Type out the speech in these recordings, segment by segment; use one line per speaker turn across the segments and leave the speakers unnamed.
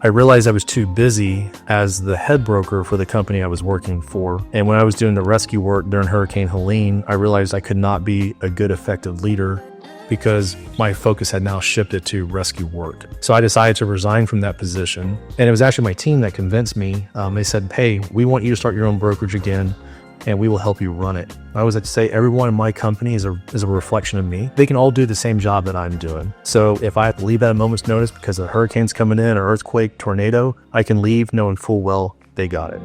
I realized I was too busy as the head broker for the company I was working for. And when I was doing the rescue work during Hurricane Helene, I realized I could not be a good, effective leader because my focus had now shifted to rescue work. So I decided to resign from that position. And it was actually my team that convinced me. They said, hey, we want you to start your own brokerage again, and we will help you run it. I always like to say everyone in my company is a reflection of me. They can all do the same job that I'm doing. So if I have to leave at a moment's notice because a hurricane's coming in, or earthquake, tornado, I can leave knowing full well they got it.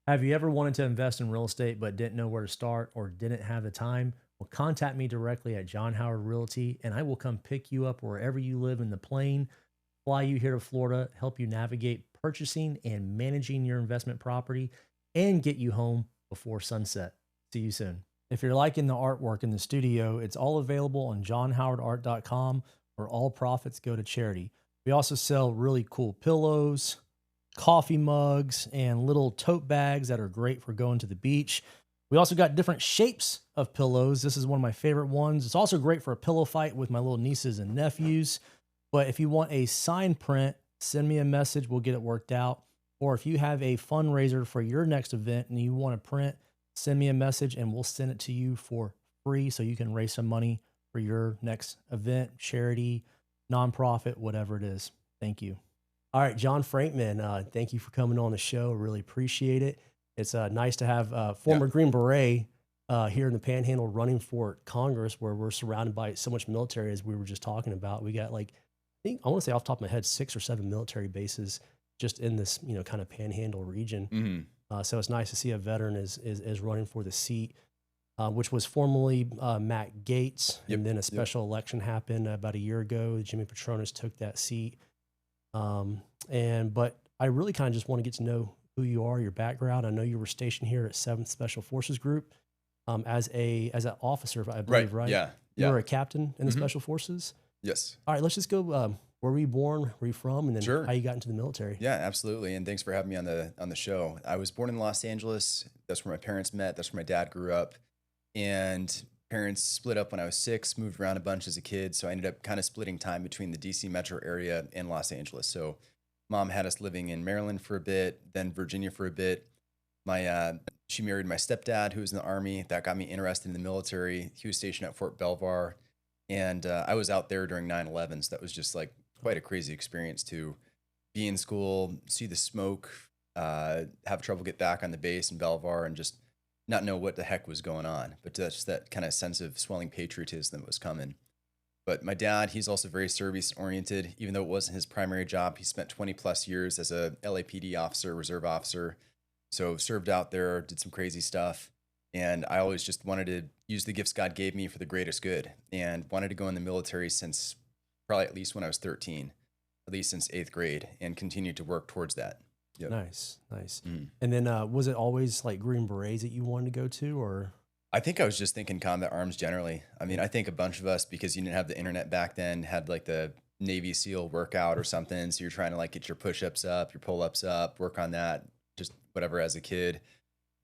Have you ever wanted to invest in real estate but didn't know where to start or didn't have the time? Well, contact me directly at John Howard Realty, and I will come pick you up wherever you live in the plane, fly you here to Florida, help you navigate purchasing and managing your investment property, and get you home before sunset. See you soon. If you're liking the artwork in the studio, it's all available on johnhowardart.com, where all profits go to charity. We also sell really cool pillows, coffee mugs, and little tote bags that are great for going to the beach. We also got different shapes of pillows. This is one of my favorite ones. It's also great for a pillow fight with my little nieces and nephews. But if you want a sign print, send me a message. We'll get it worked out. Or if you have a fundraiser for your next event and you want to print, send me a message and we'll send it to you for free so you can raise some money for your next event, charity, nonprofit, whatever it is. Thank you. All right, John Frankman, thank you for coming on the show. Really appreciate it. It's nice to have former Green Beret here in the Panhandle running for Congress, where we're surrounded by so much military, as we were just talking about. We got I want to say off the top of my head, 6 or 7 military bases just in this, kind of Panhandle region.
Mm-hmm.
So it's nice to see a veteran is running for the seat, which was formerly Matt Gaetz, and then a special election happened about a year ago. Jimmy Patronis took that seat. But I really kind of just want to get to know who you are, your background. I know you were stationed here at 7th Special Forces Group as an officer, I believe, right?
Yeah.
You were a captain in the Special Forces?
Yes.
All right, let's just go. Where were you born? Where were you from? And then how you got into the military?
Yeah, absolutely. And thanks for having me on the show. I was born in Los Angeles. That's where my parents met. That's where my dad grew up. And parents split up when I was 6, moved around a bunch as a kid. So I ended up kind of splitting time between the DC metro area and Los Angeles. So mom had us living in Maryland for a bit, then Virginia for a bit. She married my stepdad, who was in the Army. That got me interested in the military. He was stationed at Fort Belvoir. And I was out there during 9/11. So that was just like quite a crazy experience to be in school, see the smoke, have trouble get back on the base in Belvoir, and just not know what the heck was going on. But just that kind of sense of swelling patriotism that was coming. But my dad, he's also very service-oriented. Even though it wasn't his primary job, he spent 20-plus years as a LAPD officer, reserve officer. So served out there, did some crazy stuff. And I always just wanted to use the gifts God gave me for the greatest good, and wanted to go in the military since probably at least when I was 13, at least since 8th grade, and continued to work towards that. Yep.
Nice. Mm. And then was it always like Green Berets that you wanted to go to, or?
I think I was just thinking combat arms generally. I mean, I think a bunch of us, because you didn't have the internet back then, had like the Navy SEAL workout or something. So you're trying to like get your push-ups up, your pull-ups up, work on that, just whatever as a kid.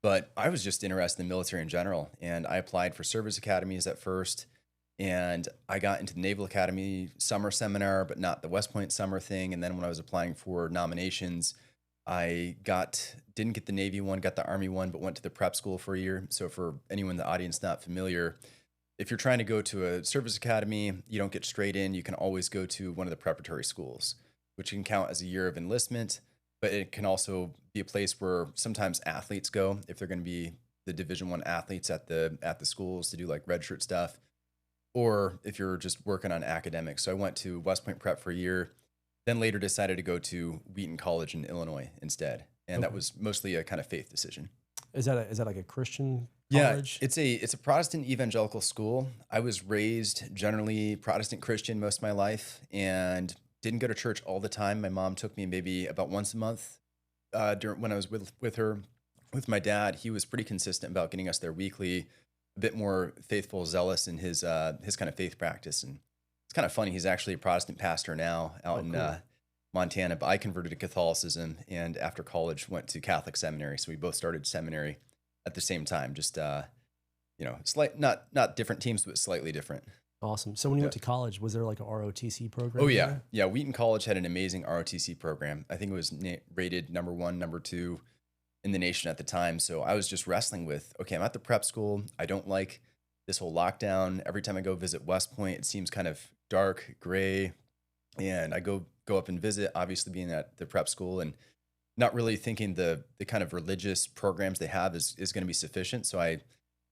But I was just interested in the military in general. And I applied for service academies at first. And I got into the Naval Academy summer seminar, but not the West Point summer thing. And then when I was applying for nominations, I didn't get the Navy one, got the Army one, but went to the prep school for a year. So for anyone in the audience not familiar, if you're trying to go to a service academy, you don't get straight in. You can always go to one of the preparatory schools, which can count as a year of enlistment, but it can also be a place where sometimes athletes go if they're going to be the Division I athletes at the schools to do like redshirt stuff, or if you're just working on academics. So I went to West Point Prep for a year. Then later decided to go to Wheaton College in Illinois instead. And that was mostly a kind of faith decision.
Is that like a Christian college?
Yeah, it's a Protestant evangelical school. I was raised generally Protestant Christian most of my life and didn't go to church all the time. My mom took me maybe about once a month when I was with her. With my dad, he was pretty consistent about getting us there weekly, a bit more faithful, zealous in his kind of faith practice. And it's kind of funny. He's actually a Protestant pastor now out in Montana, but I converted to Catholicism and after college went to Catholic seminary. So we both started seminary at the same time, just, not different teams, but slightly different.
Awesome. So when you
Yeah.
went to college, was there like a ROTC program?
Oh yeah,
there?
yeah. Wheaton College had an amazing ROTC program. I think it was rated number 1, number 2 in the nation at the time. So I was just wrestling with, okay, I'm at the prep school. I don't like this whole lockdown. Every time I go visit West Point, it seems kind of dark, gray, and I go up and visit. Obviously, being at the prep school and not really thinking the kind of religious programs they have is going to be sufficient. So I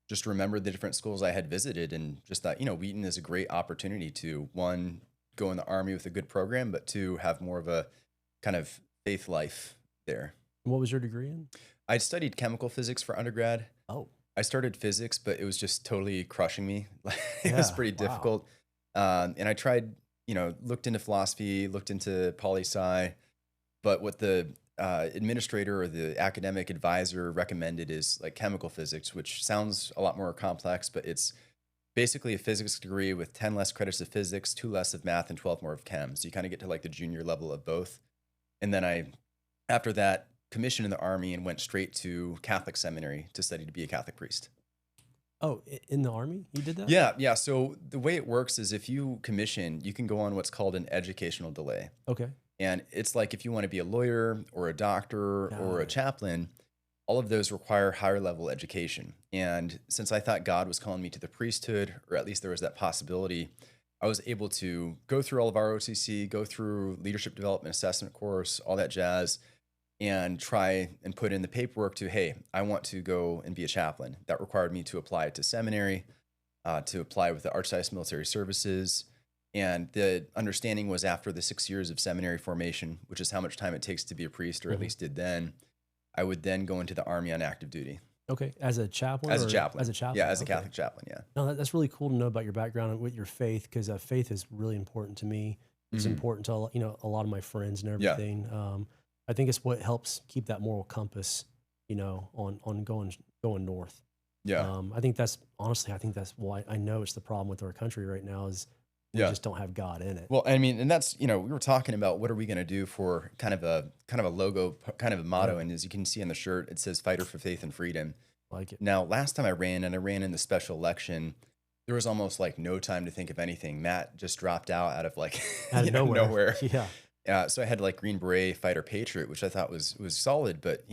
just remembered the different schools I had visited and just thought, Wheaton is a great opportunity to, one, go in the Army with a good program, but two, have more of a kind of faith life there.
What was your degree in?
I studied chemical physics for undergrad.
Oh,
I started physics, but it was just totally crushing me. It was pretty difficult. And I tried, looked into philosophy, looked into poli-sci, but what the administrator or the academic advisor recommended is like chemical physics, which sounds a lot more complex, but it's basically a physics degree with 10 less credits of physics, 2 less of math, and 12 more of chem. So you kind of get to like the junior level of both. And then after that, commissioned in the Army and went straight to Catholic seminary to study to be a Catholic priest.
Oh, in the Army? You did that?
Yeah. So the way it works is if you commission, you can go on what's called an educational delay.
Okay.
And it's like if you want to be a lawyer or a doctor or a chaplain, all of those require higher level education. And since I thought God was calling me to the priesthood, or at least there was that possibility, I was able to go through all of ROTC, go through leadership development assessment course, all that jazz, and try and put in the paperwork to, hey, I want to go and be a chaplain. That required me to apply to seminary, to apply with the Archdiocese Military Services. And the understanding was after the 6 years of seminary formation, which is how much time it takes to be a priest, or at least did then, I would then go into the Army on active duty.
Okay. As a chaplain?
As a chaplain.
As a chaplain.
Yeah, as a Catholic chaplain, yeah.
No, that's really cool to know about your background and with your faith, because faith is really important to me. It's important to a lot of my friends and everything. Yeah. I think it's what helps keep that moral compass, on going north.
Yeah.
I think that's why I know it's the problem with our country right now is we just don't have God in it.
Well, I mean, and that's, we were talking about what are we going to do for kind of a logo, kind of a motto. And as you can see on the shirt, it says fighter for faith and freedom.
Like it.
Now, last time I ran in the special election, there was almost like no time to think of anything. Matt just dropped out of like
out of
nowhere.
Yeah.
So I had like Green Beret, fighter, patriot, which I thought was solid. But,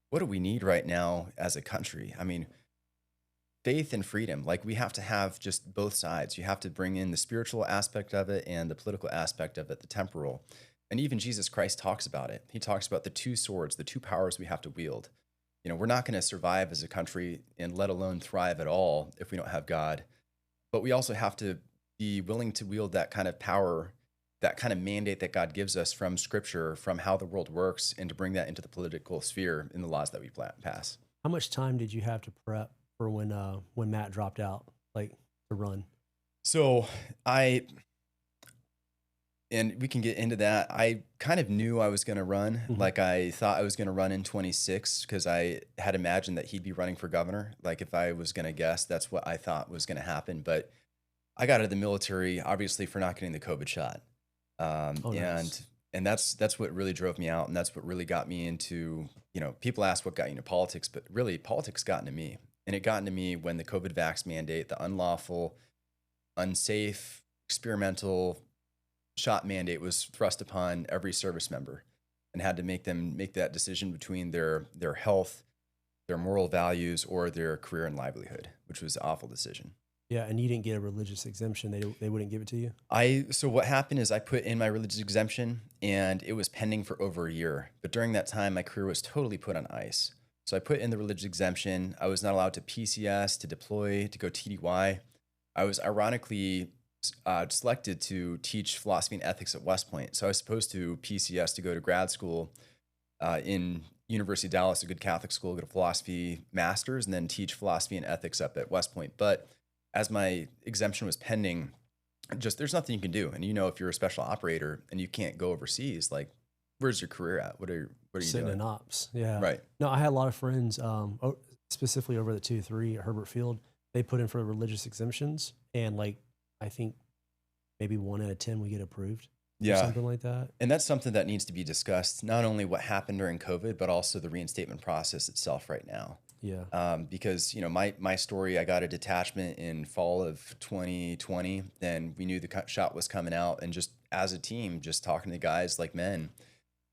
what do we need right now as a country? I mean, faith and freedom, like we have to have just both sides. You have to bring in the spiritual aspect of it and the political aspect of it, the temporal. And even Jesus Christ talks about it. He talks about the two swords, the two powers we have to wield. We're not going to survive as a country and let alone thrive at all if we don't have God. But we also have to be willing to wield that kind of power, that kind of mandate that God gives us from Scripture, from how the world works, and to bring that into the political sphere in the laws that we pass.
How much time did you have to prep for when Matt dropped out, like to run?
So and we can get into that. I kind of knew I was going to run. Like I thought I was going to run in 26 because I had imagined that he'd be running for governor. Like if I was going to guess, that's what I thought was going to happen. But I got out of the military, obviously, for not getting the COVID shot.
Nice.
And that's what really drove me out. And that's what really got me into, people ask what got you into politics, but really politics got into me. And it got into me when the COVID vax mandate, the unlawful, unsafe, experimental shot mandate was thrust upon every service member and had to make them make that decision between their health, their moral values, or their career and livelihood, which was an awful decision.
Yeah, and you didn't get a religious exemption. They wouldn't give it to you?
So what happened is I put in my religious exemption and it was pending for over a year. But during that time, my career was totally put on ice. So I put in the religious exemption. I was not allowed to PCS, to deploy, to go TDY. I was ironically selected to teach philosophy and ethics at West Point. So I was supposed to PCS to go to grad school in University of Dallas, a good Catholic school, get a philosophy master's, and then teach philosophy and ethics up at West Point. But as my exemption was pending, there's nothing you can do. And if you're a special operator and you can't go overseas, like where's your career at? What are you
sitting
doing?
in ops? Yeah.
Right.
No, I had a lot of friends, specifically over the 2-3 at Herbert Field. They put in for religious exemptions, and I think maybe 1 out of 10 would get approved.
Yeah.
Or something like that.
And that's something that needs to be discussed, not only what happened during COVID, but also the reinstatement process itself right now. Because, you know, my story, I got a detachment in fall of 2020, and we knew the shot was coming out. And just as a team, just talking to guys like men,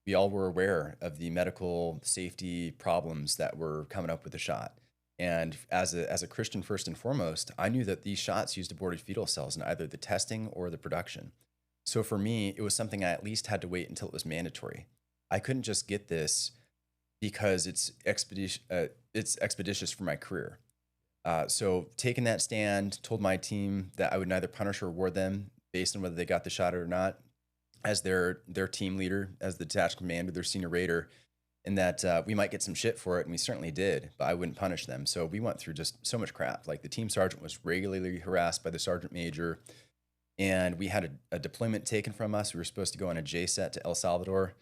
we all were aware of the medical safety problems that were coming up with the shot. And as a Christian, first and foremost, I knew that these shots used aborted fetal cells in either the testing or the production. So for me, it was something I at least had to wait until it was mandatory. I couldn't just get this because it's expeditious for my career. So taking that stand, told my team that I would neither punish or reward them based on whether they got the shot or not, as their team leader, as the detached commander, their senior raider, and that we might get some shit for it, and we certainly did, but I wouldn't punish them. So we went through just so much crap. Like the team sergeant was regularly harassed by the sergeant major, and we had a deployment taken from us. We were supposed to go on a JSET to El Salvador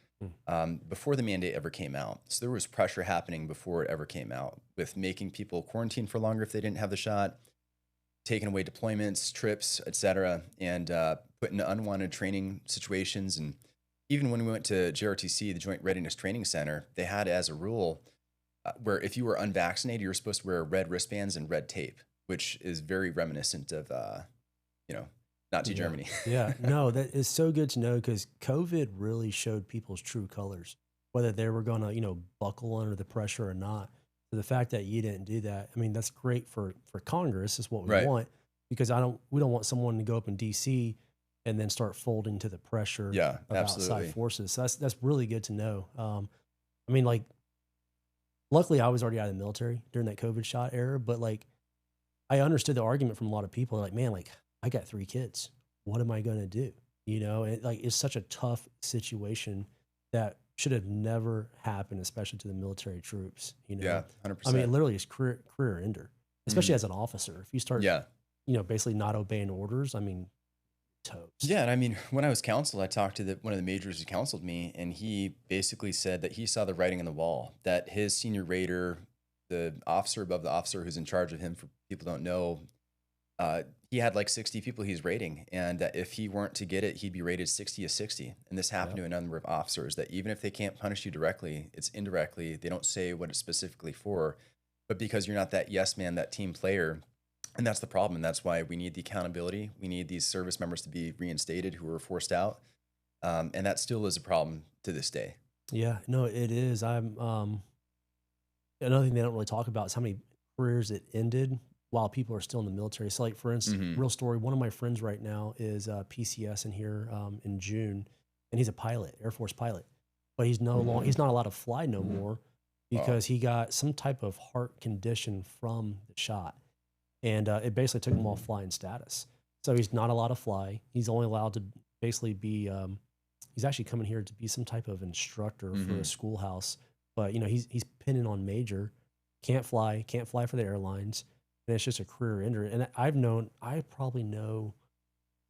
before the mandate ever came out. So there was pressure happening before it ever came out, with making people quarantine for longer if they didn't have the shot, taking away deployments, trips, etc., and put in unwanted training situations. And even when we went to JRTC, the Joint Readiness Training Center, they had as a rule where if you were unvaccinated, you were supposed to wear red wristbands and red tape, which is very reminiscent of, Nazi Germany.
No, that is so good to know, because COVID really showed people's true colors, whether they were going to, buckle under the pressure or not. So the fact that you didn't do that, I mean, that's great for Congress, is what we want, because we don't want someone to go up in DC and then start folding to the pressure of outside forces. So that's really good to know. I mean, like, luckily I was already out of the military during that COVID shot era, but like, I understood the argument from a lot of people. Like, man, like, I got 3 kids. What am I going to do? It's such a tough situation that should have never happened, especially to the military troops.
Yeah, 100%.
I mean, it literally is career ender, especially as an officer. If you start, basically not obeying orders, I mean, toast.
Yeah, and I mean, when I was counseled, I talked to one of the majors who counseled me, and he basically said that he saw the writing on the wall, that his senior raider, the officer above the officer who's in charge of him, for people who don't know, he had like 60 people he's rating, and that if he weren't to get it, he'd be rated 60 of 60. And this happened to a number of officers, that even if they can't punish you directly, it's indirectly. They don't say what it's specifically for, but because you're not that yes man, that team player. And that's the problem. And that's why we need the accountability. We need these service members to be reinstated who were forced out. And that still is a problem to this day.
Yeah, no, it is. Another thing they don't really talk about is how many careers it ended while people are still in the military. So, like, for instance, real story, one of my friends right now is PCS in here in June, and he's a pilot, Air Force pilot, but he's he's not allowed to fly no more because he got some type of heart condition from the shot, and it basically took him off flying status. So he's not allowed to fly. He's only allowed to basically be. He's actually coming here to be some type of instructor for a schoolhouse, but he's pinning on major, can't fly for the airlines. And it's just a career ender. And I probably know,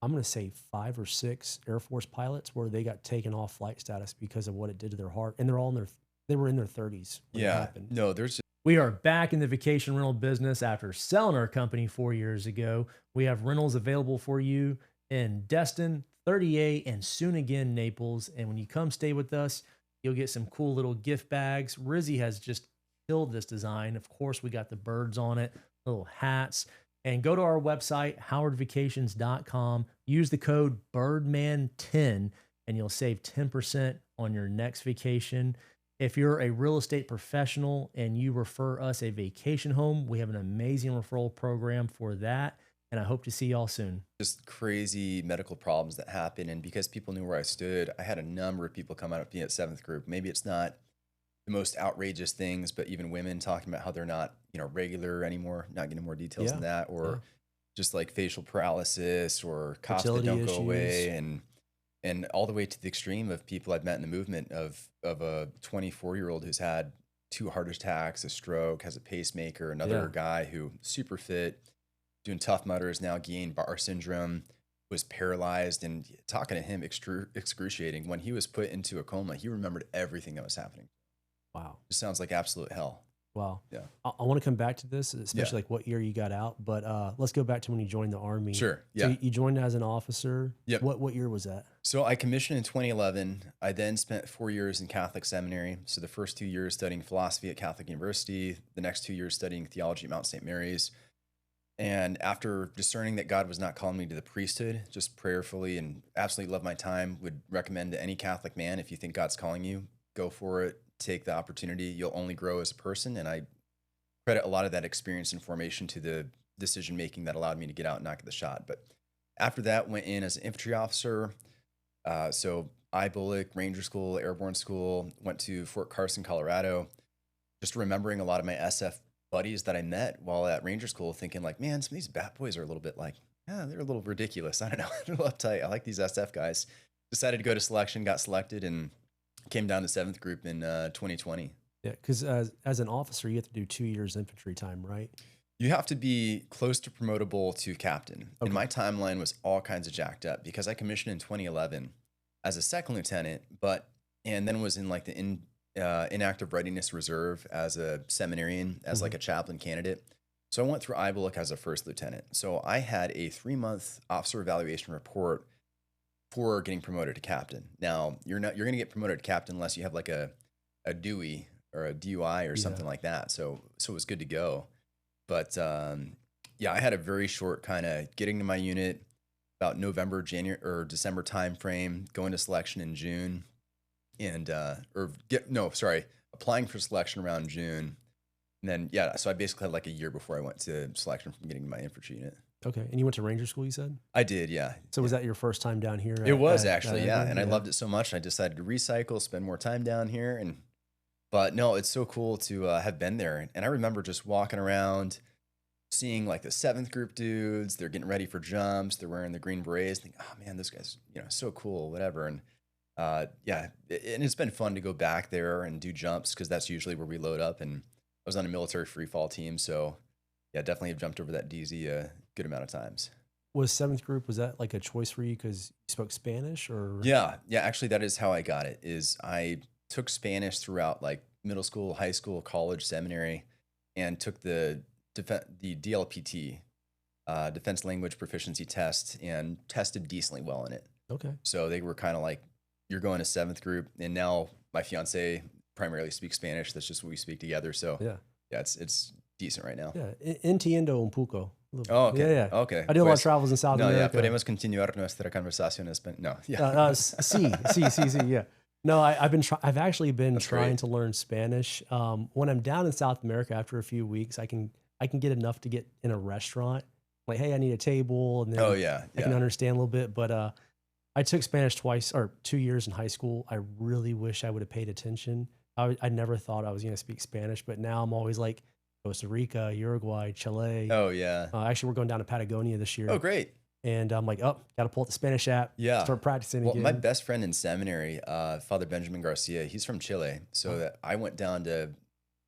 I'm going to say 5 or 6 Air Force pilots where they got taken off flight status because of what it did to their heart. And they were in their 30s when it happened.
No,
We are back in the vacation rental business after selling our company 4 years ago. We have rentals available for you in Destin, 38, and soon again Naples. And when you come stay with us, you'll get some cool little gift bags. Rizzy has just killed this design. Of course, we got the birds on it, little hats. And go to our website, howardvacations.com. Use the code Birdman10 and you'll save 10% on your next vacation. If you're a real estate professional and you refer us a vacation home, we have an amazing referral program for that. And I hope to see y'all soon.
Just crazy medical problems that happen. And because people knew where I stood, I had a number of people come out at me at 7th Group. Maybe it's not the most outrageous things, but even women talking about how they're not, regular anymore, not getting more details than that, or just like facial paralysis or coughs that don't go away. And all the way to the extreme of people I've met in the movement of a 24-year-old who's had 2 heart attacks, a stroke, has a pacemaker, another guy who super fit, doing Tough Mudders, now Guillain-Barré syndrome, was paralyzed. And talking to him, excruciating. When he was put into a coma, he remembered everything that was happening.
Wow.
It sounds like absolute hell.
Wow.
Yeah.
I want to come back to this, especially like what year you got out, but let's go back to when you joined the Army.
Sure.
So
Yeah.
you joined as an officer.
Yep.
What year was that?
So I commissioned in 2011. I then spent 4 years in Catholic seminary. So the first 2 years studying philosophy at Catholic University, the next 2 years studying theology at Mount St. Mary's. And after discerning that God was not calling me to the priesthood, just prayerfully and absolutely love my time, would recommend to any Catholic man, if you think God's calling you, go for it, take the opportunity. You'll only grow as a person. And I credit a lot of that experience and formation to the decision making that allowed me to get out and knock the shot. But after that, went in as an infantry officer. So IBOLIC, Ranger School, Airborne School, went to Fort Carson, Colorado. Just remembering a lot of my SF buddies that I met while at Ranger School, thinking like, man, some of these bat boys are a little bit like, yeah, they're a little ridiculous. I don't know, they're a little uptight. I like these SF guys. Decided to go to selection, got selected, and came down to 7th group in 2020.
Yeah, because as an officer, you have to do 2 years infantry time, right?
You have to be close to promotable to captain.
Okay.
And my timeline was all kinds of jacked up because I commissioned in 2011 as a second lieutenant, and then was in like the inactive readiness reserve as a seminarian, as like a chaplain candidate. So I went through IBOLIC as a first lieutenant. So I had a 3-month officer evaluation report for getting promoted to captain. Now you're going to get promoted to captain unless you have like a DUI or a DUI or something like that. So it was good to go. But yeah, I had a very short kind of getting to my unit about November, January, or December timeframe, going to selection in June, and applying for selection around June. And then, yeah, so I basically had like a year before I went to selection from getting to my infantry unit.
Okay. And you went to Ranger School, you said?
I did, yeah.
So was that your first time down here?
It was actually, yeah. And I loved it so much, I decided to recycle, spend more time down here. But no, it's so cool to have been there. And I remember just walking around, seeing like the 7th group dudes, they're getting ready for jumps, they're wearing the Green Berets, thinking, oh man, this guy's, so cool, whatever. And yeah, and it's been fun to go back there and do jumps because that's usually where we load up. And I was on a military free fall team, so yeah, definitely have jumped over that DZ a good amount of times.
Was 7th group, was that like a choice for you because you spoke Spanish or?
Yeah, actually that is how I got it. Is I took Spanish throughout like middle school, high school, college, seminary, and took the DLPT, Defense Language Proficiency Test, and tested decently well in it.
Okay.
So they were kind of like, you're going to 7th group, and now my fiance primarily speaks Spanish. That's just what we speak together. So yeah, it's decent right now.
Yeah, entiendo un poco.
Oh, okay.
Yeah.
Okay.
I did a lot of travels in South America.
No, yeah, podemos continuar nuestra conversación en español. No, yeah.
Sí, yeah. No, I've actually been trying
great
to learn Spanish. When I'm down in South America after a few weeks, I can get enough to get in a restaurant. Like, hey, I need a table, and then I can understand a little bit. But I took Spanish 2 years in high school. I really wish I would have paid attention. I never thought I was going to speak Spanish, but now I'm always like Costa Rica, Uruguay, Chile.
Oh yeah.
Actually, we're going down to Patagonia this year.
Oh great.
And I'm like, got to pull up the Spanish app.
Yeah.
Start practicing again.
My best friend in seminary, Father Benjamin Garcia, he's from Chile. So I went down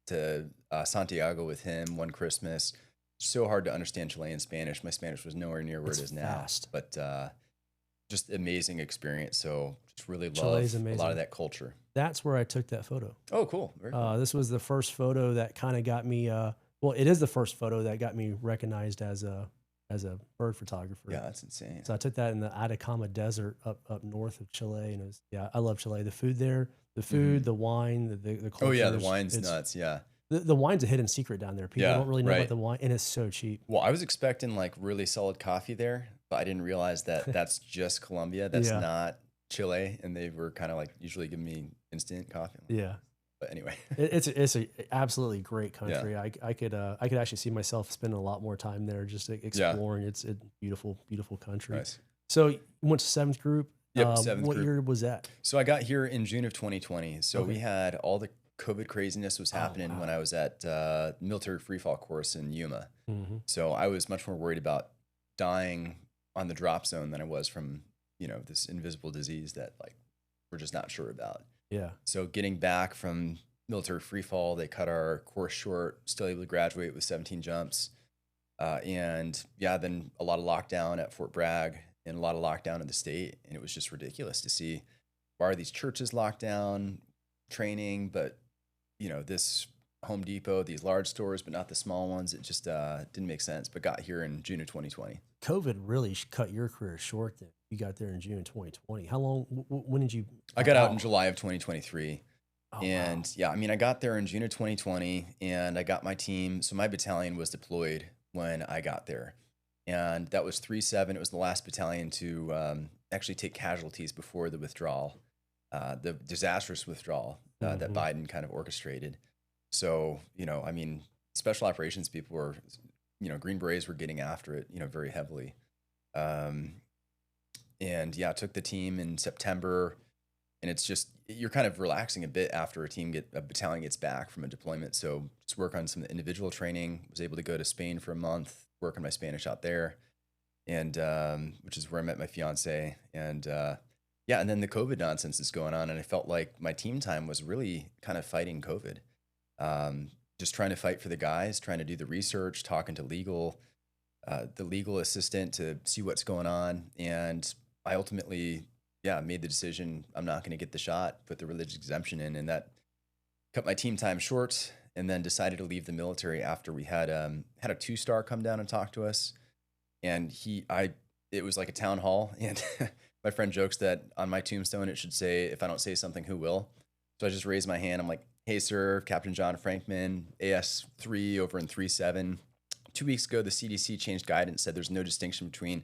to Santiago with him one Christmas. So hard to understand Chilean Spanish. My Spanish was nowhere near where it is now.
Fast.
But just amazing experience. So just really
Chile's
love
amazing.
a lot of that culture.
That's where I took that photo.
Oh, cool. Very cool.
This was the first photo that kind of got me. Well, it is the first photo that got me recognized as a bird photographer.
Yeah, that's insane.
So I took that in the Atacama Desert up north of Chile, and it was, I love Chile. The food there, the wine, the culture.
Oh yeah, the wine's nuts. Yeah.
The wine's a hidden secret down there. People don't really know about the wine, and it's so cheap.
Well, I was expecting like really solid coffee there, but I didn't realize that that's just Colombia. That's not Chile, and they were kind of like usually giving me instant coffee.
Yeah.
But anyway,
it's a absolutely great country. Yeah. I could actually see myself spending a lot more time there just exploring. Yeah. It's a beautiful, beautiful country.
Nice.
So you went to 7th group.
Yep, 7th group.
What year was that?
So I got here in June of 2020. So we had all the COVID craziness was happening when I was at military free fall course in Yuma. Mm-hmm. So I was much more worried about dying on the drop zone than I was from, this invisible disease that like we're just not sure about.
Yeah.
So getting back from military free fall, they cut our course short, still able to graduate with 17 jumps. And then a lot of lockdown at Fort Bragg and a lot of lockdown in the state. And it was just ridiculous to see, why are these churches locked down, training, but this Home Depot, these large stores, but not the small ones. It just didn't make sense, but got here in June of 2020.
COVID really cut your career short then. You got there in June of 2020. How long, when did you?
I got out in July of 2023.
Oh,
And
wow.
yeah, I mean, I got there in June of 2020 and I got my team. So my battalion was deployed when I got there. And that was 3-7. It was the last battalion to actually take casualties before the withdrawal, the disastrous withdrawal that Biden kind of orchestrated. So, I mean, special operations people were, Green Berets were getting after it, very heavily. And yeah, took the team in September. And it's just, you're kind of relaxing a bit after a battalion gets back from a deployment. So just work on some of the individual training. Was able to go to Spain for a month, work on my Spanish out there, and which is where I met my fiance. And yeah, and then the COVID nonsense is going on, and I felt like my team time was really kind of fighting COVID. Just trying to fight for the guys, trying to do the research, talking to the legal assistant to see what's going on, and I ultimately, made the decision I'm not going to get the shot, put the religious exemption in, and that cut my team time short. And then decided to leave the military after we had a 2-star come down and talk to us. And it was like a town hall, and my friend jokes that on my tombstone it should say, "If I don't say something, who will?" So I just raised my hand. I'm like, "Hey, sir, Captain John Frankman, AS3 over in 3-7. 2 weeks ago, the CDC changed guidance, said there's no distinction between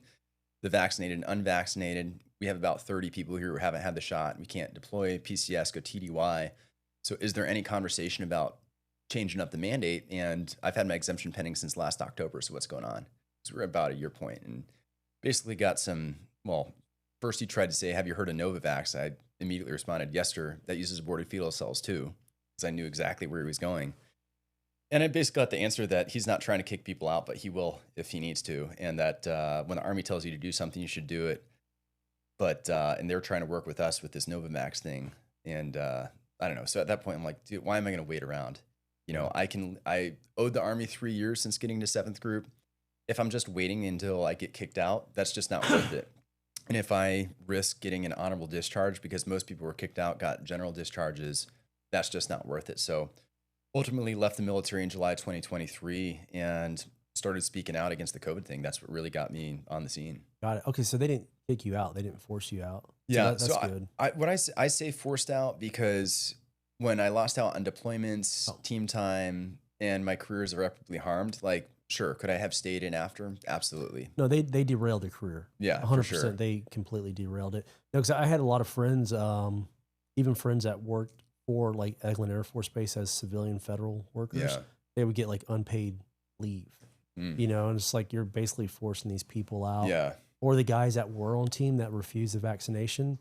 the vaccinated and unvaccinated. We have about 30 people here who haven't had the shot. We can't deploy PCS, go TDY. So is there any conversation about changing up the mandate?" And I've had my exemption pending since last October. So what's going on? So we're about a year point, and basically got first he tried to say, "Have you heard of Novavax?" I immediately responded, "Yes, sir. That uses aborted fetal cells too," because I knew exactly where he was going. And I basically got the answer that he's not trying to kick people out, but he will if he needs to. And that when the Army tells you to do something, you should do it. But, and they're trying to work with us with this Novavax thing. And I don't know. So at that point, I'm like, dude, why am I going to wait around? I owed the Army 3 years since getting to 7th Group. If I'm just waiting until I get kicked out, that's just not worth it. And if I risk getting an honorable discharge, because most people were kicked out, got general discharges, that's just not worth it. So ultimately left the military in July 2023 and started speaking out against the COVID thing. That's what really got me on the scene.
Got it. Okay, so they didn't kick you out. They didn't force you out.
Yeah,
that's good.
I say forced out because when I lost out on deployments, team time, and my career is irreparably harmed, like, sure, could I have stayed in after? Absolutely.
No, they derailed a career.
Yeah,
100%.
for sure.
They completely derailed it. No, because I had a lot of friends, even friends that worked for like Eglin Air Force Base as civilian federal workers.
Yeah.
They would get like unpaid leave, and it's like you're basically forcing these people out.
Yeah.
Or the guys that were on team that refused the vaccination,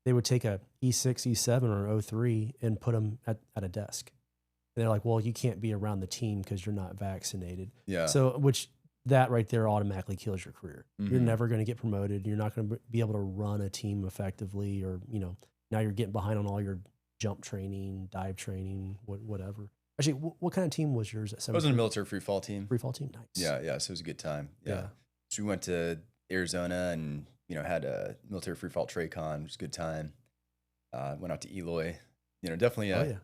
they would take a E6, E7, or an O3 and put them at a desk. And they're like, well, you can't be around the team because you're not vaccinated.
Yeah.
So, that right there automatically kills your career. You're never going to get promoted. You're not going to be able to run a team effectively, or, now you're getting behind on all your jump training, dive training, whatever. Actually, what kind of team was yours at 7th?
I was in a military free fall team.
Free fall team? Nice.
Yeah. So it was a good time. Yeah. So we went to Arizona and, had a military free fall TRACON, which was a good time. Went out to Eloy, definitely,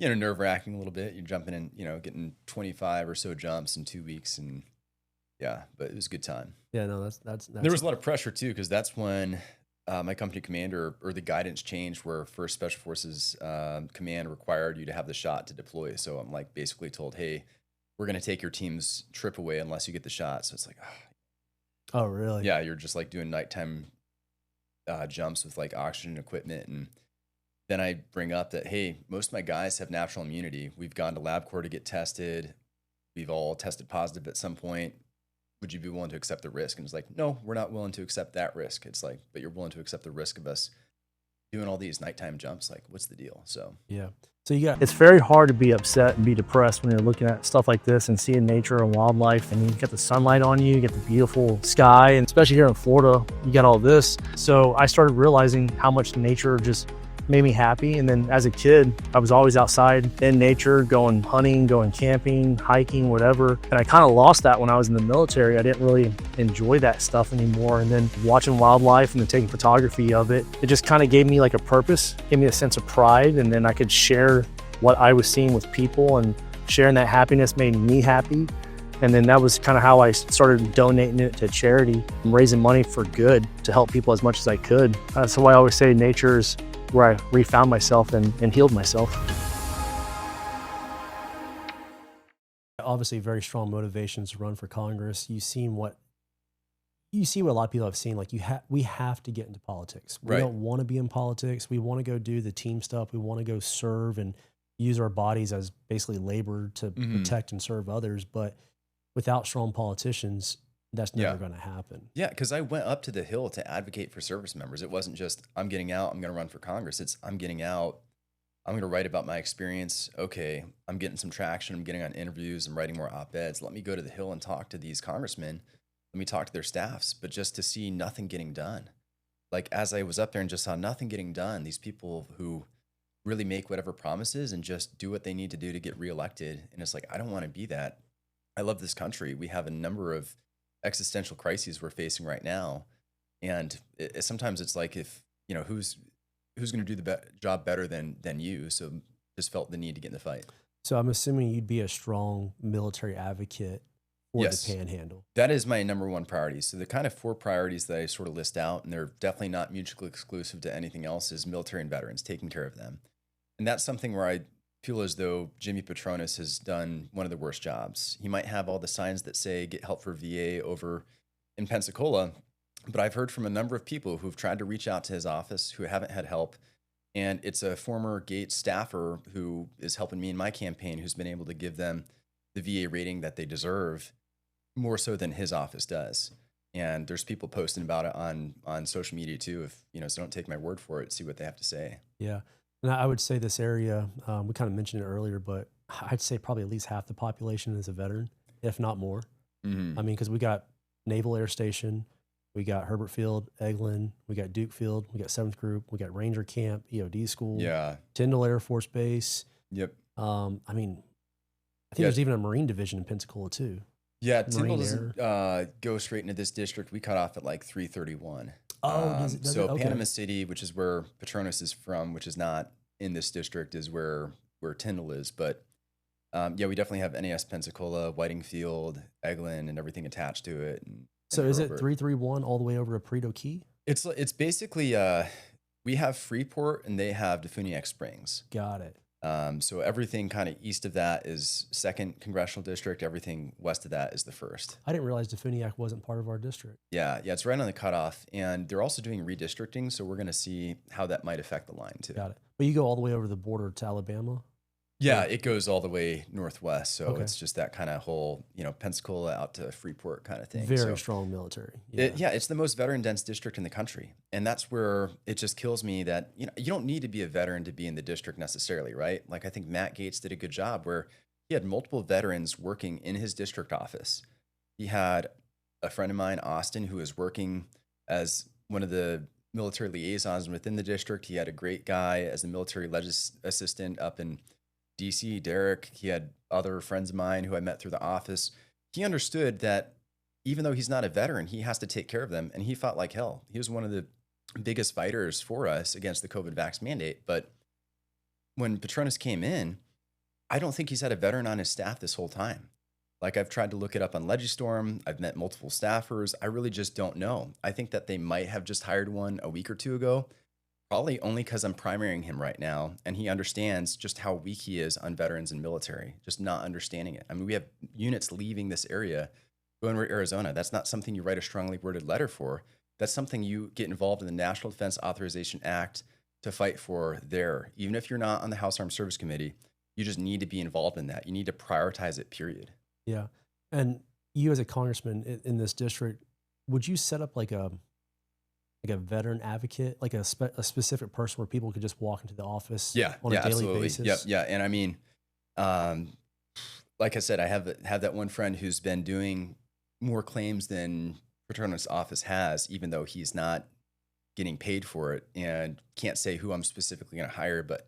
nerve wracking a little bit. You're jumping in, getting 25 or so jumps in 2 weeks, and but it was a good time.
Yeah, no, that's
there was a lot of pressure too, because that's when my company commander, or the guidance changed, where First Special Forces Command required you to have the shot to deploy. So I'm like basically told, hey, we're going to take your team's trip away unless you get the shot. So it's like,
oh, really?
Yeah, you're just like doing nighttime jumps with like oxygen equipment. And then I bring up that, hey, most of my guys have natural immunity. We've gone to LabCorp to get tested. We've all tested positive at some point. Would you be willing to accept the risk? And it's like, no, we're not willing to accept that risk. It's like, but you're willing to accept the risk of us doing all these nighttime jumps. Like, what's the deal? So,
yeah. So
it's very hard to be upset and be depressed when you're looking at stuff like this and seeing nature and wildlife. And you get the sunlight on you get the beautiful sky, and especially here in Florida, you got all this. So I started realizing how much nature just made me happy. And then as a kid, I was always outside in nature, going hunting, going camping, hiking, whatever. And I kind of lost that when I was in the military. I didn't really enjoy that stuff anymore. And then watching wildlife and then taking photography of it, it just kind of gave me like a purpose, gave me a sense of pride. And then I could share what I was seeing with people. And
sharing that happiness made me happy. And then that was kind of how I started donating it to charity and raising money for good to help people as much as I could. That's why I always say nature is where I refound myself and healed myself. Obviously, very strong motivations to run for Congress. You see what a lot of people have seen. Like we have to get into politics. We don't want to be in politics. We want to go do the team stuff. We want to go serve and use our bodies as basically labor to protect and serve others. But without strong politicians, that's never going to happen.
Yeah, because I went up to the Hill to advocate for service members. It wasn't just, I'm getting out, I'm going to run for Congress. It's, I'm getting out, I'm going to write about my experience. Okay, I'm getting some traction. I'm getting on interviews. I'm writing more op-eds. Let me go to the Hill and talk to these congressmen. Let me talk to their staffs. But just to see nothing getting done. Like, as I was up there and just saw nothing getting done, these people who really make whatever promises and just do what they need to do to get reelected. And it's like, I don't want to be that. I love this country. We have a number of existential crises we're facing right now. And sometimes it's like, if, you know, who's going to do the job better than you? So just felt the need to get in the fight.
So I'm assuming you'd be a strong military advocate for the Panhandle.
That is my number one priority. So the kind of 4 priorities that I sort of list out, and they're definitely not mutually exclusive to anything else, is military and veterans, taking care of them. And that's something where I feel as though Jimmy Patronis has done one of the worst jobs. He might have all the signs that say get help for VA over in Pensacola, but I've heard from a number of people who've tried to reach out to his office who haven't had help. And it's a former Gates staffer who is helping me in my campaign who's been able to give them the VA rating that they deserve, more so than his office does. And there's people posting about it on social media too. If, you know, so don't take my word for it, see what they have to say.
Yeah. And I would say this area, we kind of mentioned it earlier, but I'd say probably at least half the population is a veteran, if not more.
Mm-hmm.
I mean, because we got Naval Air Station, we got Herbert Field, Eglin, we got Duke Field, we got 7th Group, we got Ranger Camp, EOD School, Tyndall Air Force Base.
Yep.
I mean, I think there's even a Marine division in Pensacola too.
Yeah, Tyndall doesn't go straight into this district. We cut off at like 331.
Oh, does it? Okay.
Panama City, which is where Patronis is from, which is not in this district, is where Tyndall is. But yeah, we definitely have NAS Pensacola, Whiting Field, Eglin, and everything attached to it.
So is it 331 all the way over to Perito Key?
It's basically we have Freeport and they have Defuniak Springs.
Got it.
So everything kind of east of that is 2nd Congressional District. Everything west of that is the 1st.
I didn't realize Defuniak wasn't part of our district.
Yeah, it's right on the cutoff. And they're also doing redistricting, so we're going to see how that might affect the line too.
Got it. But you go all the way over the border to Alabama?
Yeah, it goes all the way northwest. So it's just that kind of whole, you know, Pensacola out to Freeport kind of thing.
Very strong military.
Yeah. It's the most veteran dense district in the country. And that's where it just kills me that, you know, you don't need to be a veteran to be in the district necessarily, right? Like, I think Matt Gaetz did a good job where he had multiple veterans working in his district office. He had a friend of mine, Austin, who was working as one of the military liaisons within the district. He had a great guy as a military assistant up in DC, Derek. He had other friends of mine who I met through the office. He understood that even though he's not a veteran, he has to take care of them. And he fought like hell. He was one of the biggest fighters for us against the COVID vax mandate. But when Patronis came in, I don't think he's had a veteran on his staff this whole time. Like, I've tried to look it up on Legistorm. I've met multiple staffers. I really just don't know. I think that they might have just hired one a week or 2 ago. Probably only because I'm primarying him right now, and he understands just how weak he is on veterans and military, just not understanding it. I mean, we have units leaving this area, going to Arizona. That's not something you write a strongly worded letter for. That's something you get involved in the National Defense Authorization Act to fight for there. Even if you're not on the House Armed Service Committee, you just need to be involved in that. You need to prioritize it, period.
Yeah. And you as a congressman in this district, would you set up like a veteran advocate, like a specific person where people could just walk into the office on a daily basis?
Yeah. And I mean, like I said, I have that one friend who's been doing more claims than Patronis' office has, even though he's not getting paid for it, and can't say who I'm specifically going to hire. But,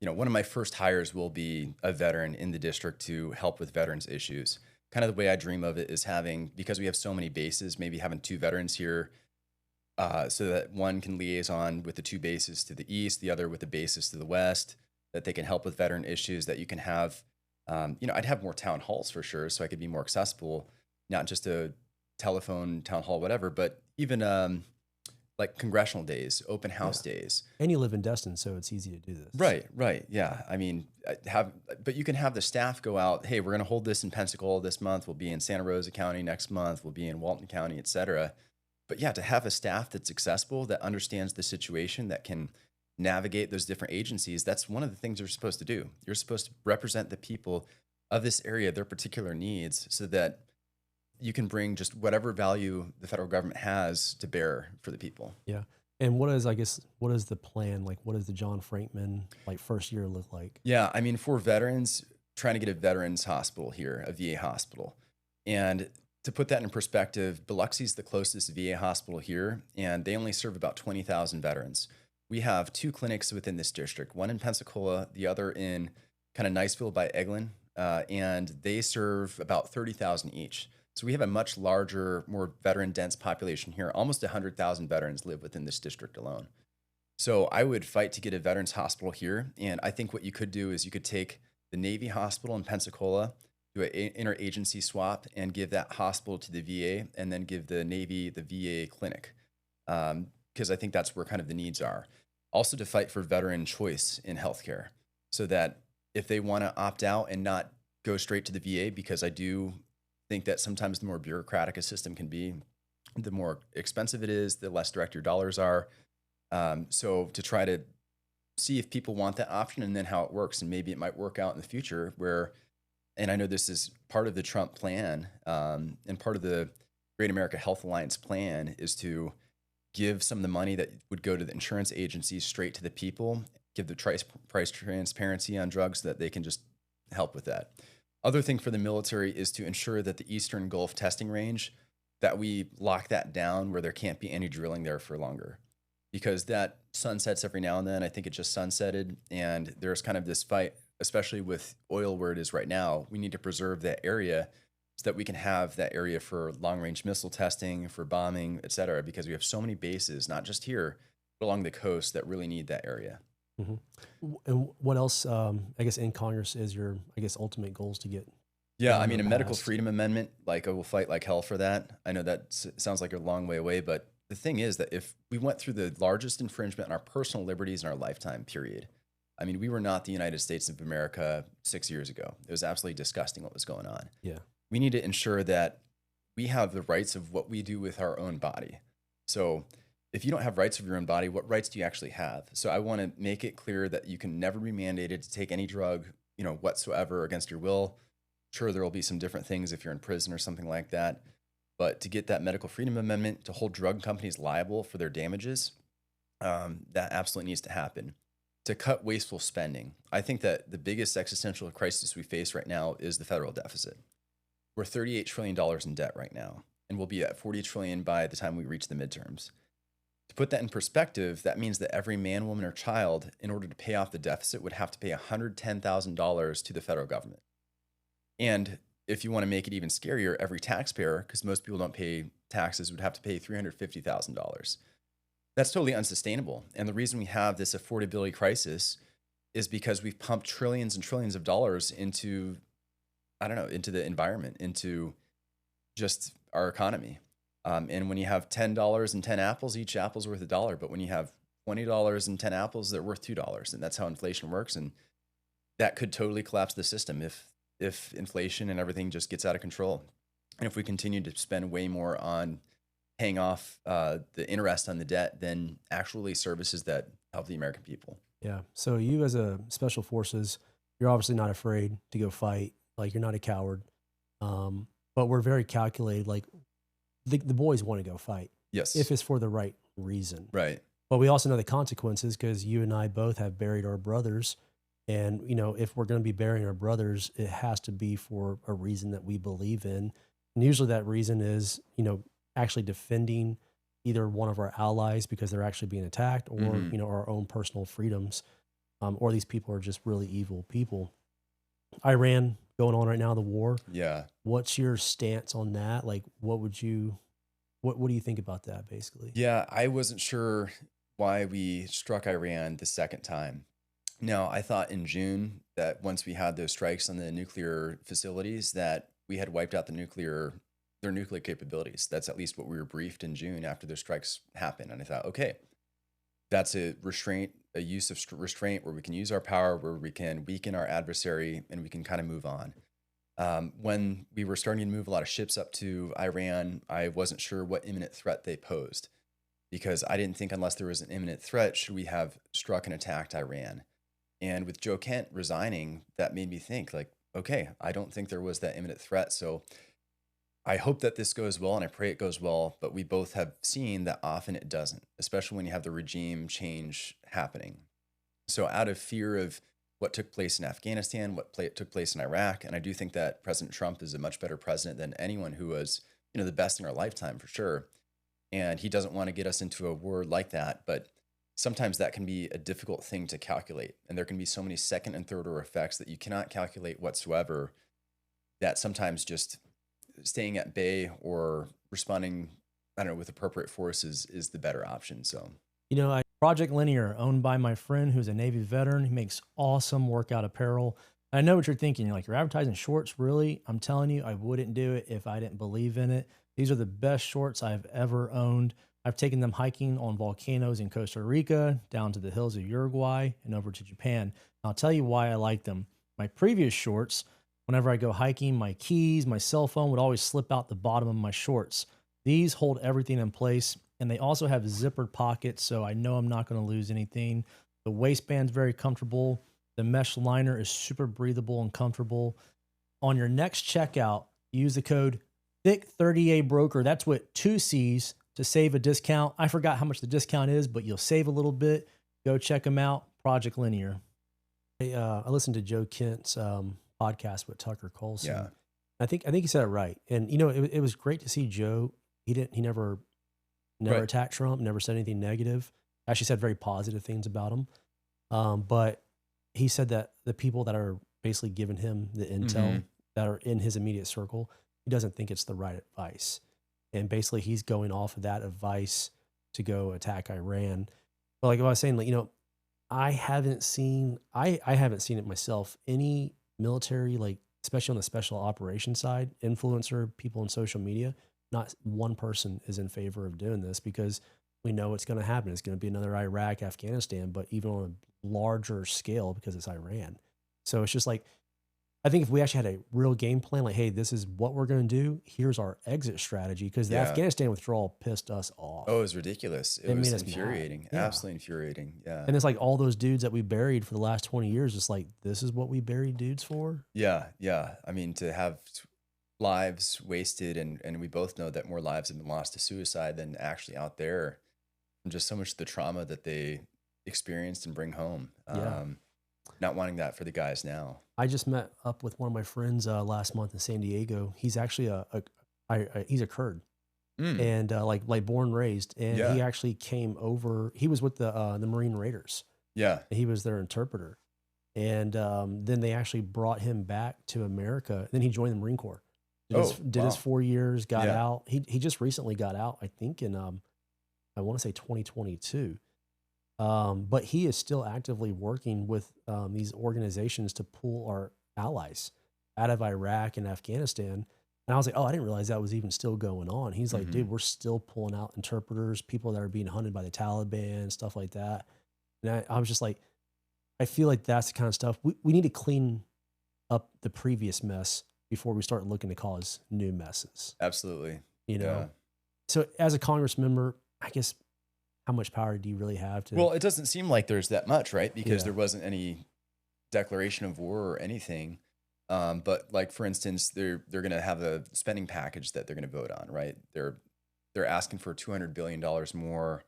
you know, one of my first hires will be a veteran in the district to help with veterans issues. Kind of the way I dream of it is having, because we have so many bases, maybe having 2 veterans here, so that one can liaison with the 2 bases to the east, the other with the bases to the west, that they can help with veteran issues, that you can have I'd have more town halls for sure, so I could be more accessible, not just a telephone town hall, whatever, but even like congressional days, open house days.
And you live in Destin, so it's easy to do this.
Right. Yeah. I mean, but you can have the staff go out. Hey, we're going to hold this in Pensacola this month. We'll be in Santa Rosa County next month. We'll be in Walton County, et cetera. But yeah, to have a staff that's accessible, that understands the situation, that can navigate those different agencies, that's one of the things you're supposed to do. You're supposed to represent the people of this area, their particular needs, so that you can bring just whatever value the federal government has to bear for the people.
Yeah. And what is the plan? Like, what does the John Frankman first year look like?
Yeah. I mean, for veterans, trying to get a veterans hospital here, a VA hospital. And to put that in perspective, Biloxi's the closest VA hospital here, and they only serve about 20,000 veterans. We have 2 clinics within this district, one in Pensacola, the other in kind of Niceville by Eglin, and they serve about 30,000 each. So we have a much larger, more veteran-dense population here. Almost 100,000 veterans live within this district alone. So I would fight to get a veterans hospital here. And I think what you could do is you could take the Navy hospital in Pensacola, do an interagency swap, and give that hospital to the VA, and then give the Navy the VA clinic, because I think that's where kind of the needs are. Also to fight for veteran choice in healthcare, so that if they want to opt out and not go straight to the VA, because I do think that sometimes the more bureaucratic a system can be, the more expensive it is, the less direct your dollars are. So to try to see if people want that option and then how it works. And maybe it might work out in the future where, and I know this is part of the Trump plan, and part of the Great America Health Alliance plan is to give some of the money that would go to the insurance agencies straight to the people, give the price transparency on drugs so that they can just help with that. Other thing for the military is to ensure that the Eastern Gulf testing range, that we lock that down where there can't be any drilling there for longer, because that sunsets every now and then. I think it just sunsetted, and there's kind of this fight, especially with oil where it is right now. We need to preserve that area so that we can have that area for long-range missile testing, for bombing, et cetera, because we have so many bases, not just here, but along the coast, that really need that area.
Mm-hmm. And what else, I guess, in Congress is your, ultimate goals to get?
Yeah, I mean, a medical freedom amendment, I will fight like hell for that. I know that sounds like a long way away, but the thing is that if we went through the largest infringement on our personal liberties in our lifetime period, I mean, we were not the United States of America 6 years ago. It was absolutely disgusting what was going on.
Yeah.
We need to ensure that we have the rights of what we do with our own body. So if you don't have rights of your own body, what rights do you actually have? So I want to make it clear that you can never be mandated to take any drug, whatsoever against your will. Sure, there will be some different things if you're in prison or something like that. But to get that medical freedom amendment to hold drug companies liable for their damages, that absolutely needs to happen. To cut wasteful spending. I think that the biggest existential crisis we face right now is the federal deficit. We're $38 trillion in debt right now, and we'll be at $40 trillion by the time we reach the midterms. To put that in perspective, that means that every man, woman, or child, in order to pay off the deficit, would have to pay $110,000 to the federal government. And if you want to make it even scarier, every taxpayer, because most people don't pay taxes, would have to pay $350,000. That's totally unsustainable. And the reason we have this affordability crisis is because we've pumped trillions and trillions of dollars into, into the environment, into just our economy. And when you have $10 and 10 apples, each apple's worth $1. But when you have $20 and 10 apples, they're worth $2. And that's how inflation works. And that could totally collapse the system if inflation and everything just gets out of control. And if we continue to spend way more on paying off the interest on the debt than actually services that help the American people.
Yeah. So you as a special forces, you're obviously not afraid to go fight. Like, you're not a coward. But we're very calculated. Like, the boys want to go fight.
Yes.
If it's for the right reason.
Right.
But we also know the consequences, because you and I both have buried our brothers. And, if we're going to be burying our brothers, it has to be for a reason that we believe in. And usually that reason is, actually defending either one of our allies because they're actually being attacked, or, our own personal freedoms, or these people are just really evil people. Iran going on right now, the war.
Yeah.
What's your stance on that? Like, what do you think about that, basically?
Yeah, I wasn't sure why we struck Iran the second time. No, I thought in June that once we had those strikes on the nuclear facilities, that we had wiped out their nuclear capabilities. That's at least what we were briefed in June after those strikes happened. And I thought, okay, that's a restraint, a use of restraint where we can use our power, where we can weaken our adversary, and we can kind of move on. When we were starting to move a lot of ships up to Iran, I wasn't sure what imminent threat they posed, because I didn't think unless there was an imminent threat should we have struck and attacked Iran. And with Joe Kent resigning, that made me think like, okay, I don't think there was that imminent threat. So I hope that this goes well and I pray it goes well, but we both have seen that often it doesn't, especially when you have the regime change happening. So out of fear of what took place in Afghanistan, took place in Iraq, and I do think that President Trump is a much better president than anyone who was, the best in our lifetime for sure. And he doesn't want to get us into a war like that, but sometimes that can be a difficult thing to calculate. And there can be so many second and third order effects that you cannot calculate whatsoever, that sometimes just staying at bay or responding, I don't know, with appropriate forces is the better option. So,
Project Linear, owned by my friend who's a Navy veteran. He makes awesome workout apparel. I know what you're thinking. You're like, you're advertising shorts, really? I'm telling you, I wouldn't do it if I didn't believe in it. These are the best shorts I've ever owned. I've taken them hiking on volcanoes in Costa Rica, down to the hills of Uruguay, and over to Japan. I'll tell you why I like them. My previous shorts, whenever I go hiking, my keys, my cell phone would always slip out the bottom of my shorts. These hold everything in place, and they also have zippered pockets, so I know I'm not going to lose anything. The waistband's very comfortable. The mesh liner is super breathable and comfortable. On your next checkout, use the code THICK30ABROKER. That's with 2 C's to save a discount. I forgot how much the discount is, but you'll save a little bit. Go check them out. Project Linear. I listened to Joe Kent's podcast with Tucker Carlson.
yeah.
I think he said it right. And it was great to see Joe. He never
Right.
attacked Trump, never said anything negative. Actually said very positive things about him. But he said that the people that are basically giving him the intel that are in his immediate circle, he doesn't think it's the right advice. And basically he's going off of that advice to go attack Iran. But like I was saying, I haven't seen it myself. Any military, especially on the special operations side, influencer, people on social media, not one person is in favor of doing this, because we know it's going to happen. It's going to be another Iraq, Afghanistan, but even on a larger scale because it's Iran. So it's just like, I think if we actually had a real game plan, like, hey, this is what we're going to do, here's our exit strategy, because the Afghanistan withdrawal pissed us off.
Oh, it was ridiculous. It was
made us
infuriating.
mad. Yeah.
Absolutely infuriating. Yeah.
And it's like all those dudes that we buried for the last 20 years, it's like, this is what we buried dudes for?
Yeah. Yeah. I mean, to have lives wasted, and we both know that more lives have been lost to suicide than actually out there, from just so much of the trauma that they experienced and bring home. Not wanting that for the guys now.
I just met up with one of my friends last month in San Diego. He's actually he's a Kurd, and like born and raised, and he actually came over. He was with the Marine Raiders.
Yeah,
he was their interpreter, and then they actually brought him back to America. Then he joined the Marine Corps. Did his 4 years, got out. He just recently got out, I think in I want to say 2022. But he is still actively working with these organizations to pull our allies out of Iraq and Afghanistan. And I was like, oh, I didn't realize that was even still going on. He's like, dude, we're still pulling out interpreters, people that are being hunted by the Taliban, stuff like that. And I was just like, I feel like that's the kind of stuff we need to clean up the previous mess before we start looking to cause new messes.
absolutely.
So as a Congress member, I guess, how much power do you really have to?
Well, it doesn't seem like there's that much, right? Because there wasn't any declaration of war or anything. But like, for instance, they're going to have a spending package that they're going to vote on, right? They're asking for $200 billion more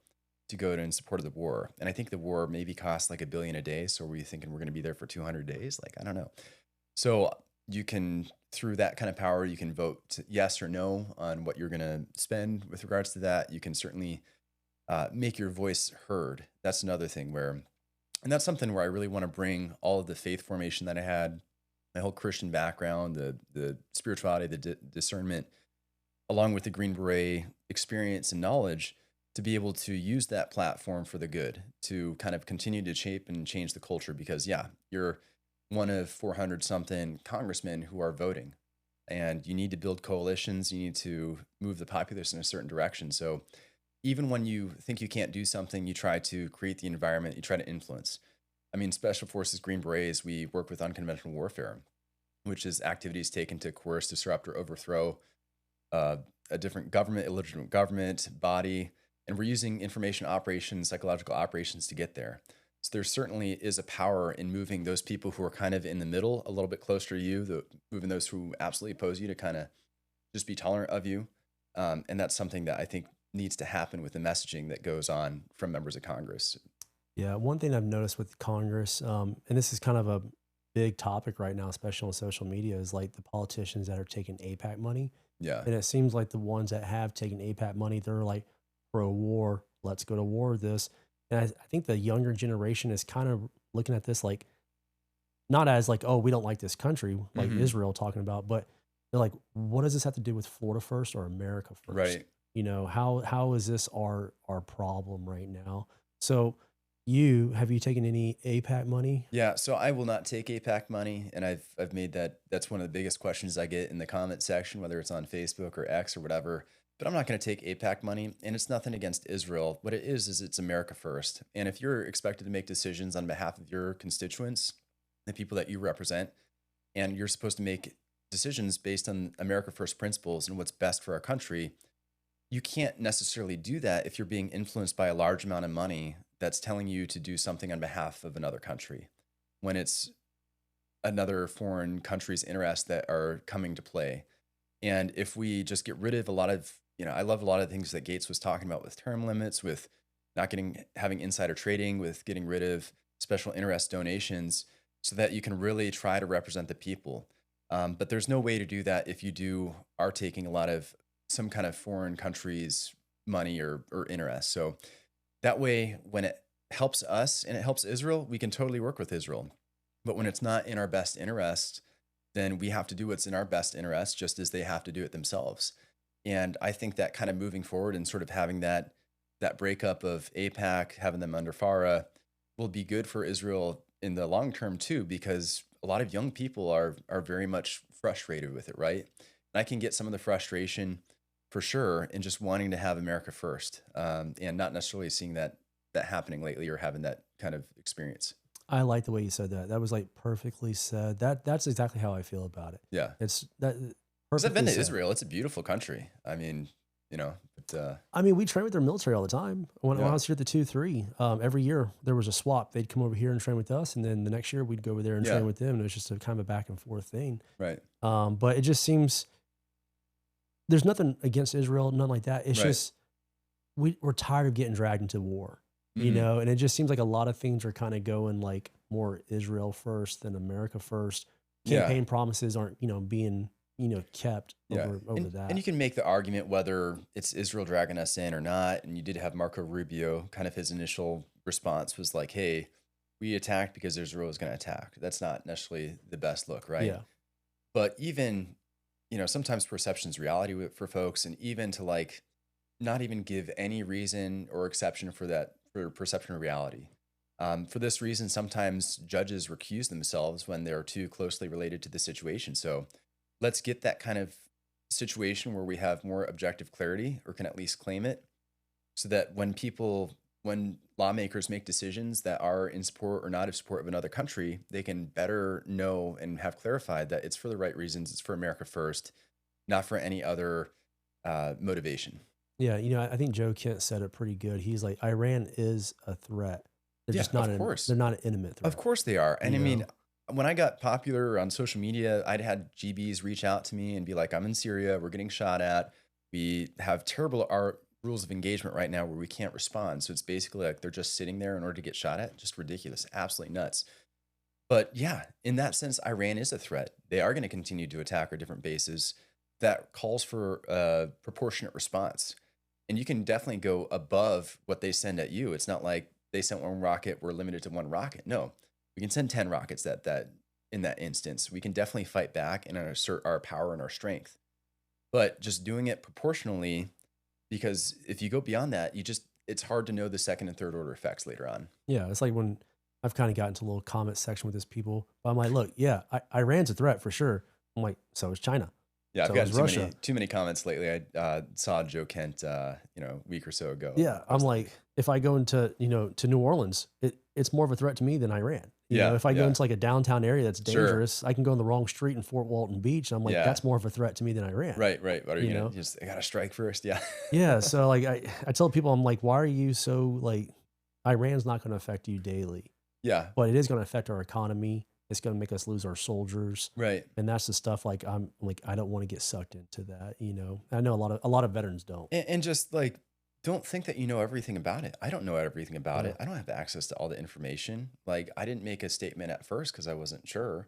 to go to in support of the war. And I think the war maybe costs like $1 billion a day. So were you thinking we're going to be there for 200 days? Like, I don't know. So you can, through that kind of power, you can vote yes or no on what you're going to spend with regards to that. You can certainly make your voice heard. That's another thing and that's something where I really want to bring all of the faith formation that I had, my whole Christian background, the spirituality, the discernment, along with the Green Beret experience and knowledge, to be able to use that platform for the good, to kind of continue to shape and change the culture. Because, yeah, you're one of 400 something congressmen who are voting, and you need to build coalitions. You need to move the populace in a certain direction. So even when you think you can't do something, you try to create the environment, you try to influence. I mean, Special Forces, Green Berets, we work with unconventional warfare, which is activities taken to coerce, disrupt, or overthrow a different government, illegitimate government body. And we're using information operations, psychological operations to get there. So there certainly is a power in moving those people who are kind of in the middle, a little bit closer to you, moving those who absolutely oppose you to kind of just be tolerant of you. And that's something that I think needs to happen with the messaging that goes on from members of Congress.
Yeah, one thing I've noticed with Congress, and this is kind of a big topic right now, especially on social media, is like the politicians that are taking APAC money.
Yeah.
And it seems like the ones that have taken APAC money, they're like pro-war, let's go to war with this. And I think the younger generation is kind of looking at this like, not as like, oh, we don't like this country, like Israel talking about, but they're like, what does this have to do with Florida first or America first?
Right.
You know, how is this our problem right now? So have you taken any APAC money?
Yeah, so I will not take APAC money, and I've made that's one of the biggest questions I get in the comment section, whether it's on Facebook or X or whatever. But I'm not going to take APAC money, and it's nothing against Israel. What it is it's America first. And if you're expected to make decisions on behalf of your constituents, the people that you represent, and you're supposed to make decisions based on America first principles and what's best for our country, you can't necessarily do that if you're being influenced by a large amount of money that's telling you to do something on behalf of another country, when it's another foreign country's interests that are coming to play. And if we just get rid of a lot of, I love a lot of things that Gates was talking about with term limits, with not having insider trading, with getting rid of special interest donations, so that you can really try to represent the people. But there's no way to do that if you are taking a lot of some kind of foreign country's money or interest. So that way, when it helps us and it helps Israel, we can totally work with Israel. But when it's not in our best interest, then we have to do what's in our best interest, just as they have to do it themselves. And I think that kind of moving forward and sort of having that breakup of AIPAC, having them under FARA, will be good for Israel in the long term too, because a lot of young people are very much frustrated with it, right? And I can get some of the frustration for sure in just wanting to have America first, and not necessarily seeing that happening lately or having that kind of experience.
I like the way you said that. That was like perfectly said. That's exactly how I feel about it.
Yeah.
It's that.
Because I've been to Israel. It's a beautiful country. I mean,
I mean, we train with their military all the time. When I was here at the 2-3, every year there was a swap. They'd come over here and train with us, and then the next year we'd go over there and train with them. And it was just a kind of a back and forth thing.
Right.
But it just seems there's nothing against Israel, nothing like that. It's just we're tired of getting dragged into war, you know. And it just seems like a lot of things are kind of going like more Israel first than America first. Campaign promises aren't being kept over that.
And you can make the argument whether it's Israel dragging us in or not. And you did have Marco Rubio, kind of his initial response was like, hey, we attacked because Israel was going to attack. That's not necessarily the best look, right?
Yeah.
But even, sometimes perception's reality for folks, and even to like not even give any reason or exception for perception of reality. For this reason, sometimes judges recuse themselves when they're too closely related to the situation. So let's get that kind of situation where we have more objective clarity, or can at least claim it, so that when lawmakers make decisions that are in support or not in support of another country, they can better know and have clarified that it's for the right reasons. It's for America first, not for any other motivation.
Yeah. I think Joe Kent said it pretty good. He's like, Iran is a threat. They're just not, they're not an intimate threat.
Of course they are. And I mean, when I got popular on social media, I'd had GBs reach out to me and be like, I'm in Syria, we're getting shot at. We have terrible rules of engagement right now where we can't respond. So it's basically like they're just sitting there in order to get shot at. Just ridiculous, absolutely nuts. But yeah, in that sense, Iran is a threat. They are going to continue to attack our different bases. That calls for a proportionate response. And you can definitely go above what they send at you. It's not like they sent one rocket, we're limited to one rocket. No, we can send 10 rockets that in that instance. We can definitely fight back and assert our power and our strength. But just doing it proportionally because if you go beyond that, it's hard to know the second and third order effects later on.
Yeah, it's like when I've kind of gotten into a little comment section with this people, but I'm like, look, yeah, Iran's a threat for sure. I'm like, so is China.
Yeah, I've
So
gotten
is Russia.
too many comments lately. I saw Joe Kent, a week or so ago.
Yeah,
I
I'm
was
like, if I go into, to New Orleans, it's more of a threat to me than Iran.
Yeah,
If I go
yeah.
into like a downtown area that's
Sure.
dangerous, I can go in the wrong street in Fort Walton Beach. And I'm like,
Yeah.
that's more of a threat to me than Iran.
Right. What are you
You
gonna
know?
just? I gotta strike first. Yeah.
Yeah. So like, I tell people, I'm like, why are you so like, Iran's not going to affect you daily,
Yeah.
but it is going to affect our economy. It's going to make us lose our soldiers.
Right.
And that's the stuff like, I'm like, I don't want to get sucked into that. I know a lot of veterans don't.
And just like, don't think that you know everything about it. I don't know everything about
Yeah.
it. I don't have access to all the information. Like, I didn't make a statement at first because I wasn't sure.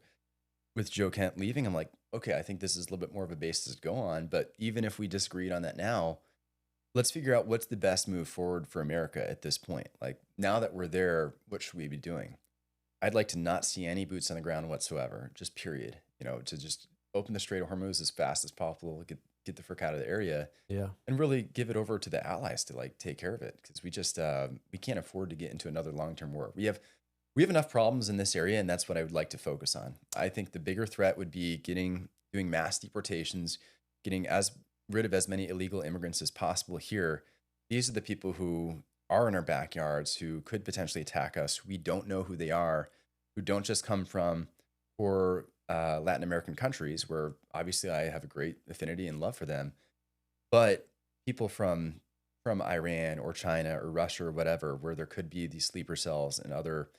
With Joe Kent leaving, I'm like, okay, I think this is a little bit more of a basis to go on. But even if we disagreed on that now, let's figure out what's the best move forward for America at this point. Like, now that we're there, what should we be doing? I'd like to not see any boots on the ground whatsoever, just period. To just open the Strait of Hormuz as fast as possible, get the frick out of the area,
Yeah.
and really give it over to the allies to like take care of it, because we can't afford to get into another long-term war. We have enough problems in this area, and that's what I would like to focus on. I think the bigger threat would be doing mass deportations, getting rid of as many illegal immigrants as possible here. These are the people who are in our backyards, who could potentially attack us. We don't know who they are, who don't just come from poor Latin American countries, where obviously I have a great affinity and love for them, but people from Iran or China or Russia or whatever, where there could be these sleeper cells and other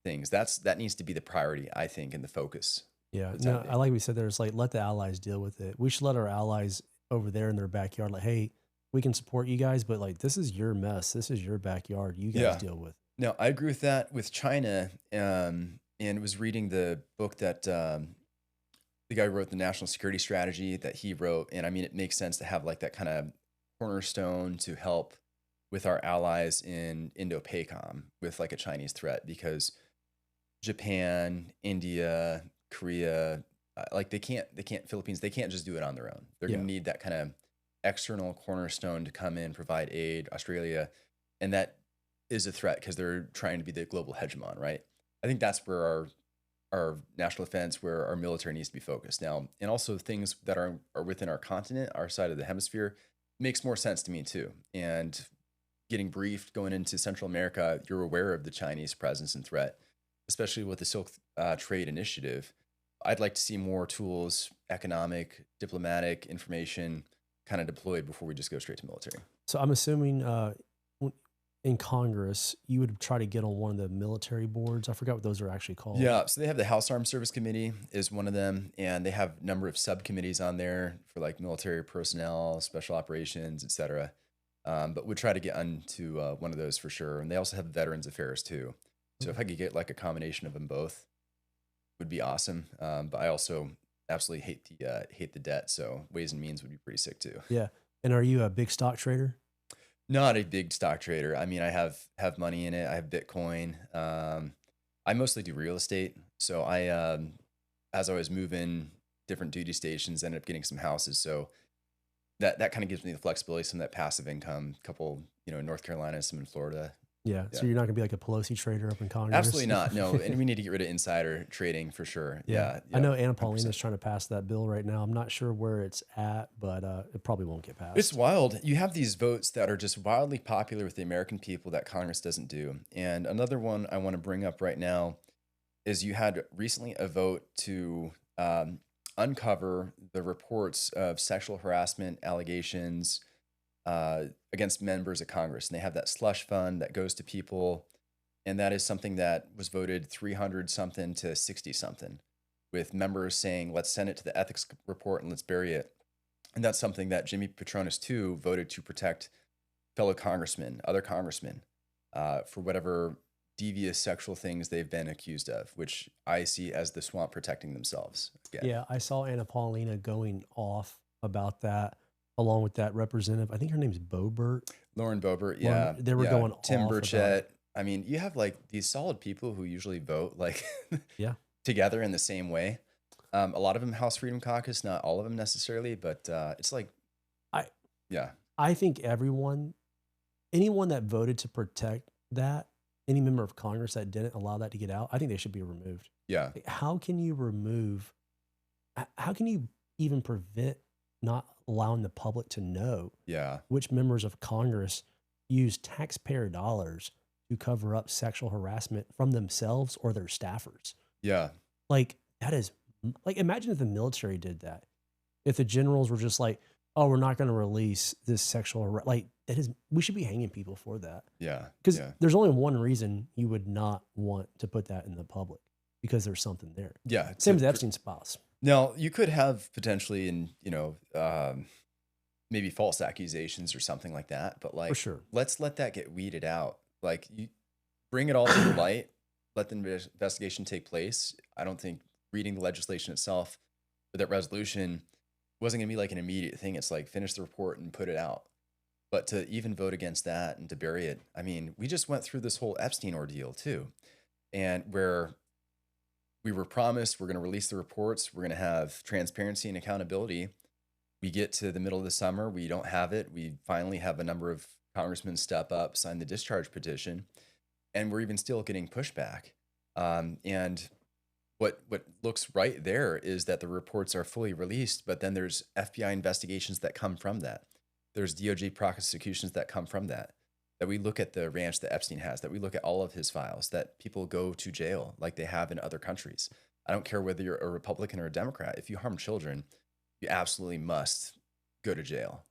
things. That needs to be the priority, I think, and the focus.
Yeah.
for the time
No, I
being.
like we said there's like, let the allies deal with it. We should let our allies over there in their backyard, like, hey, we can support you guys, but like, this is your mess. This is your backyard. You guys
Yeah.
deal with it.
No, I agree with that. With China, and was reading the book that the guy who wrote the national security strategy that he wrote, and I mean, it makes sense to have like that kind of cornerstone to help with our allies in Indo-PACOM with like a Chinese threat, because Japan, India, Korea, like they can't Philippines, they can't just do it on their own. They're
Yeah.
going to need that kind of external cornerstone to come in, provide aid. Australia, and that is a threat because they're trying to be the global hegemon, right? I think that's where our national defense, where our military needs to be focused now, and also things that are within our continent, our side of the hemisphere, makes more sense to me too. And getting briefed going into Central America, you're aware of the Chinese presence and threat, especially with the Silk Trade Initiative. I'd like to see more tools, economic, diplomatic, information kind of deployed before we just go straight to military.
So I'm assuming in Congress, you would try to get on one of the military boards. I forgot what those are actually called.
Yeah, so they have the House Armed Service Committee is one of them, and they have a number of subcommittees on there for like military personnel, special operations, etc. But we'd try to get onto one of those for sure. And they also have Veterans Affairs too. So if I could get like a combination of them both, would be awesome. But I also absolutely hate the debt, so Ways and Means would be pretty sick too.
Yeah. And are you a big stock trader?
Not a big stock trader. I mean, I have money in it. I have Bitcoin. I mostly do real estate. So I, as I was moving different duty stations, ended up getting some houses. So that kind of gives me the flexibility, some of that passive income. A couple, in North Carolina, some in Florida.
Yeah. So you're not gonna be like a Pelosi trader up in Congress?
Absolutely not. No, and we need to get rid of insider trading for sure. Yeah.
I know Anna
100%.
Paulina's trying to pass that bill right now. I'm not sure where it's at, but it probably won't get passed.
It's wild. You have these votes that are just wildly popular with the American people that Congress doesn't do. And another one I want to bring up right now is you had recently a vote to uncover the reports of sexual harassment allegations against members of Congress. And they have that slush fund that goes to people. And that is something that was voted 300 something to 60 something, with members saying, let's send it to the ethics report and let's bury it. And that's something that Jimmy Patronis too voted to protect fellow congressmen, other congressmen, for whatever devious sexual things they've been accused of, which I see as the swamp protecting themselves. Again.
Yeah, I saw Anna Paulina going off about that, along with that representative. I think her name's Boebert.
Lauren Boebert, yeah.
They were going
Tim
off about
Burchett.
it.
I mean, you have like these solid people who usually vote like
Yeah.
together in the same way. A lot of them House Freedom Caucus, not all of them necessarily, but it's like,
I I think anyone that voted to protect that, any member of Congress that didn't allow that to get out, I think they should be removed.
Yeah.
Like, how can you even prevent not allowing the public to know
Yeah.
which members of Congress use taxpayer dollars to cover up sexual harassment from themselves or their staffers?
Yeah.
Like, that is, like, imagine if the military did that. If the generals were just like, oh, we're not going to release this sexual, like, that is, we should be hanging people for that.
Yeah.
Because
Yeah.
there's only one reason you would not want to put that in the public, because there's something there.
Yeah.
Same as Epstein's files.
Now, you could have potentially, maybe false accusations or something like that, but like,
For sure.
let's let that get weeded out. Like, you bring it all to the light, let the investigation take place. I don't think reading the legislation itself for that resolution wasn't going to be like an immediate thing. It's like, finish the report and put it out. But to even vote against that and to bury it, I mean, we just went through this whole Epstein ordeal too, and where we were promised we're going to release the reports, we're going to have transparency and accountability. We get to the middle of the summer, we don't have it. We finally have a number of congressmen step up, sign the discharge petition, and we're even still getting pushback. And what looks right there is that the reports are fully released, but then there's FBI investigations that come from that. There's DOJ prosecutions that come from that we look at the ranch that Epstein has, that we look at all of his files, that people go to jail like they have in other countries. I don't care whether you're a Republican or a Democrat. If you harm children, you absolutely must go to jail.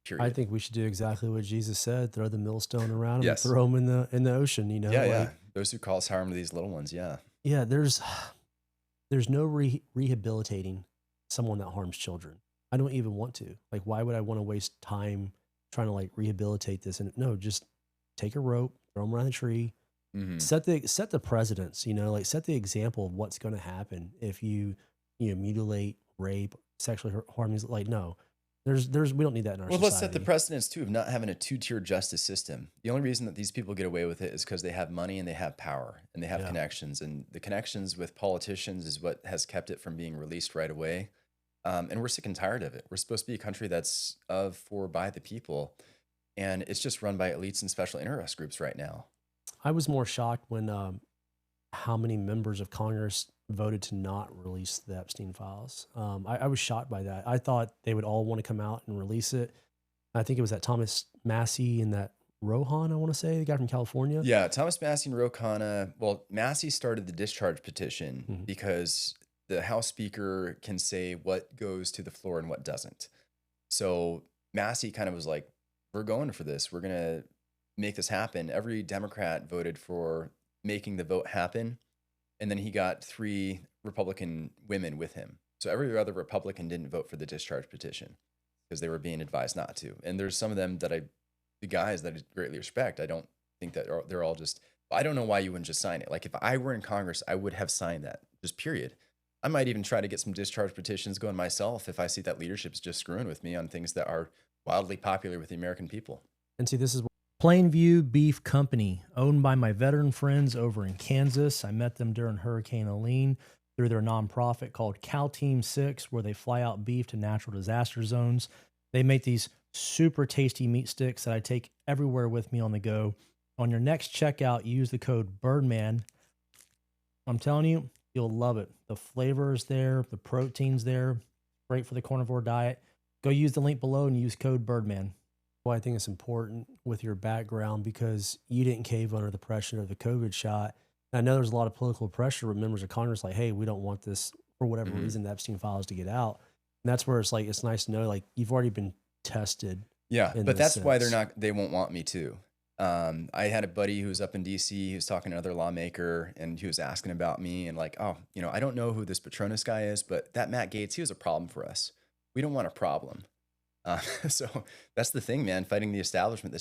Period.
I think we should do exactly what Jesus said: throw the millstone around them,
Yes.
and throw them in the ocean. You know,
Yeah. Those who cause harm to these little ones. Yeah.
Yeah. There's no rehabilitating someone that harms children. I don't even want to. Like, why would I want to waste time trying to like rehabilitate this? And no, just take a rope, throw them around the tree, set the precedence, like set the example of what's going to happen if you mutilate, rape, sexually harm these. Like, no, we don't need that in our society.
Let's set the precedence too of not having a two-tier justice system. The only reason that these people get away with it is because they have money and they have power and they have connections, and the connections with politicians is what has kept it from being released right away. And we're sick and tired of it. We're supposed to be a country that's of, for, by the people. And it's just run by elites and special interest groups right now.
I was more shocked when how many members of Congress voted to not release the Epstein files. I was shocked by that. I thought they would all want to come out and release it. I think it was that Thomas Massey and that Rohan, I want to say, the guy from California.
Yeah, Thomas Massey and Rohan. Well, Massey started the discharge petition because the House Speaker can say what goes to the floor and what doesn't. So Massey kind of was like, we're going for this. We're going to make this happen. Every Democrat voted for making the vote happen. And then he got 3 Republican women with him. So every other Republican didn't vote for the discharge petition because they were being advised not to. And there's some of them that the guys that I greatly respect, I don't think that they're all just, I don't know why you wouldn't just sign it. Like, if I were in Congress, I would have signed that, just period. I might even try to get some discharge petitions going myself if I see that leadership's just screwing with me on things that are wildly popular with the American people.
And see, this is
Plainview Beef Company, owned by my veteran friends over in Kansas. I met them during Hurricane Helene through their nonprofit called Cal Team 6, where they fly out beef to natural disaster zones. They make these super tasty meat sticks that I take everywhere with me on the go. On your next checkout, use the code Birdman. I'm telling you, you'll love it. The flavor is there, the protein's there, great for the carnivore diet. Go use the link below and use code Birdman.
Well, I think it's important with your background because you didn't cave under the pressure of the COVID shot. And I know there's a lot of political pressure with members of Congress like, hey, we don't want this for whatever reason, the Epstein files to get out. And that's where it's like, it's nice to know, like, you've already been tested.
Yeah, but that's why they won't want me to. I had a buddy who was up in DC, he was talking to another lawmaker, and he was asking about me and like, oh, I don't know who this Petronas guy is, but that Matt Gaetz, he was a problem for us. We don't want a problem. So that's the thing, man, fighting the establishment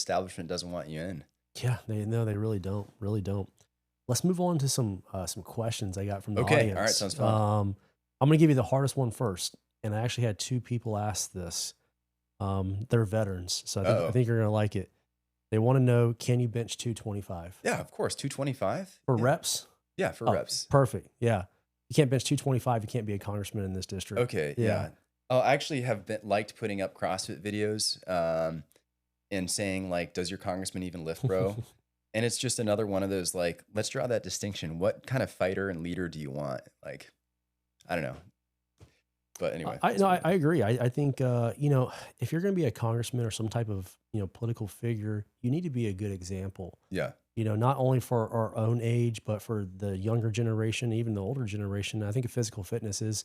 doesn't want you in.
Yeah, they really don't. Let's move on to some questions I got from the
audience.
Okay,
all right, sounds fun.
I'm going to give you the hardest one first. And I actually had 2 people ask this. They're veterans, so I think you're going to like it. They want to know, can you bench 225?
Yeah, of course. 225?
For reps?
Yeah, for reps.
Perfect. Yeah. You can't bench 225. You can't be a congressman in this district.
Okay, yeah. I actually have liked putting up CrossFit videos. and saying like, does your congressman even lift, bro? And it's just another one of those, like, let's draw that distinction. What kind of fighter and leader do you want? Like, I don't know. But anyway.
I agree. I think, if you're going to be a congressman or some type of, political figure, you need to be a good example,
Yeah.
not only for our own age, but for the younger generation, even the older generation. I think physical fitness is,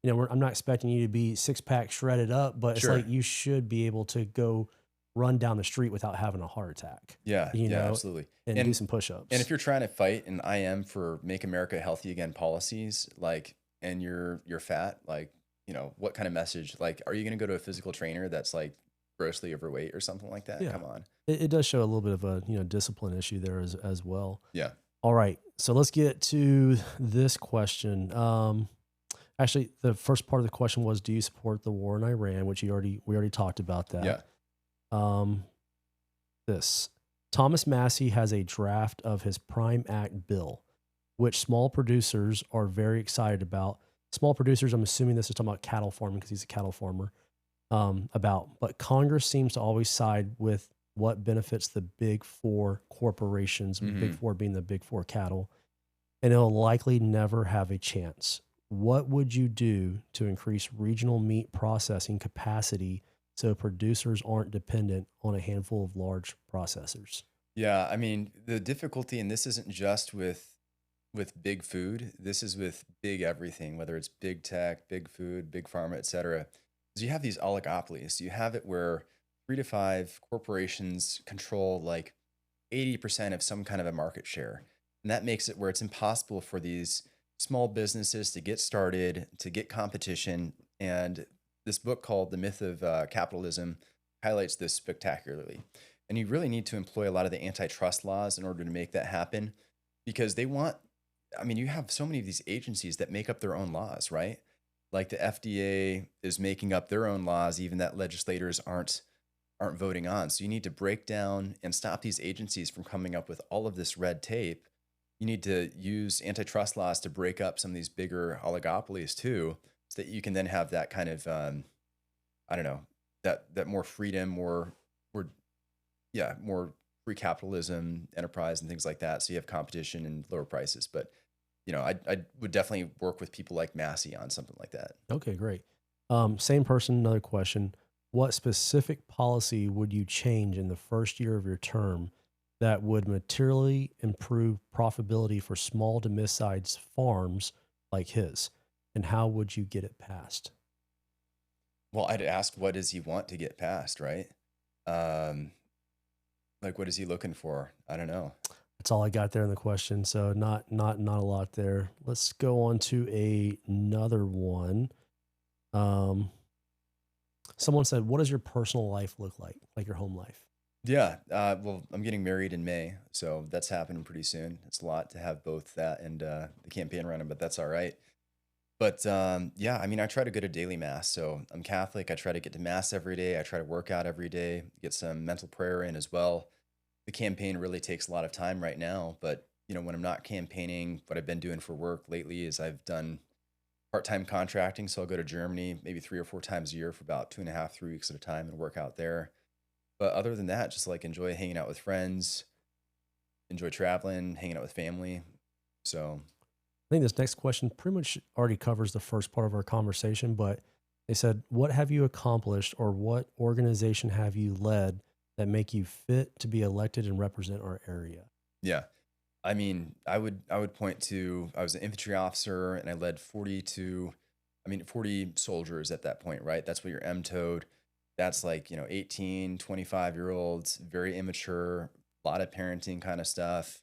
I'm not expecting you to be 6-pack shredded up, but it's
Sure.
like you should be able to go run down the street without having a heart attack.
Yeah. Absolutely.
And do some push-ups.
And if you're trying to fight an IM for Make America Healthy Again policies, like, and you're fat, like, what kind of message, like, are you going to go to a physical trainer that's like grossly overweight or something like that?
Yeah.
Come on.
It does show a little bit of a, discipline issue there as well.
Yeah.
All right. So let's get to this question. Actually, the first part of the question was, do you support the war in Iran? Which we already talked about that.
Yeah.
This Thomas Massey has a draft of his Prime Act bill, which small producers are very excited about. Small producers, I'm assuming this is talking about cattle farming because he's a cattle farmer, but Congress seems to always side with what benefits the big four corporations, big four being the big four cattle, and it'll likely never have a chance. What would you do to increase regional meat processing capacity so producers aren't dependent on a handful of large processors?
Yeah. I mean, the difficulty, and this isn't just with big food, this is with big everything, whether it's big tech, big food, big pharma, et cetera. Because you have these oligopolies. You have it where 3 to 5 corporations control like 80% of some kind of a market share. And that makes it where it's impossible for these small businesses to get started, to get competition. And this book called The Myth of Capitalism highlights this spectacularly. And you really need to employ a lot of the antitrust laws in order to make that happen, because you have so many of these agencies that make up their own laws, right? Like the FDA is making up their own laws, even that legislators aren't voting on. So you need to break down and stop these agencies from coming up with all of this red tape. You need to use antitrust laws to break up some of these bigger oligopolies too, so that you can then have that kind of, that more freedom, more free capitalism enterprise and things like that. So you have competition and lower prices. But, I would definitely work with people like Massey on something like that.
Okay, great. Same person, another question. What specific policy would you change in the first year of your term that would materially improve profitability for small to mid-sized farms like his? And how would you get it passed?
Well, I'd ask, what does he want to get passed, right? Like, what is he looking for? I don't know.
That's all I got there in the question. So not a lot there. Let's go on to another one. Someone said, what does your personal life look like your home life?
Yeah. Well, I'm getting married in May, so that's happening pretty soon. It's a lot to have both that and the campaign running, but that's all right. But I try to go to daily mass. So I'm Catholic. I try to get to mass every day. I try to work out every day, get some mental prayer in as well. The campaign really takes a lot of time right now, but when I'm not campaigning, what I've been doing for work lately is I've done part-time contracting. So I'll go to Germany maybe 3 or 4 times a year for about 2.5, 3 weeks at a time and work out there. But other than that, just like enjoy hanging out with friends, enjoy traveling, hanging out with family. So
I think this next question pretty much already covers the first part of our conversation, but they said, what have you accomplished or what organization have you led that make you fit to be elected and represent our area?
Yeah. I would point to, I was an infantry officer and I led 40 soldiers at that point, right? That's what you're MTO'd. That's like, 18, 25-year-olds, very immature, a lot of parenting kind of stuff,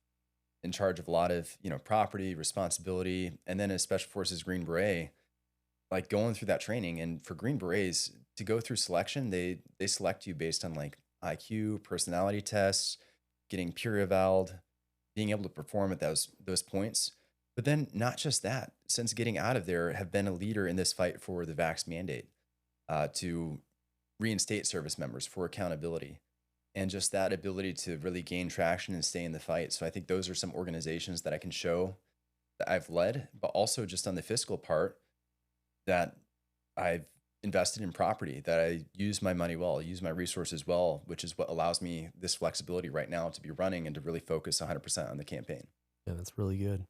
in charge of a lot of, property, responsibility. And then as Special Forces Green Beret, like going through that training. And for Green Berets to go through selection, they select you based on like IQ, personality tests, getting peer evaled, being able to perform at those points. But then not just that, since getting out of there, have been a leader in this fight for the vax mandate, to reinstate service members for accountability, and just that ability to really gain traction and stay in the fight. So I think those are some organizations that I can show that I've led, but also just on the fiscal part that I've invested in property, that I use my money well, use my resources well, which is what allows me this flexibility right now to be running and to really focus 100% on the campaign.
Yeah, that's really good.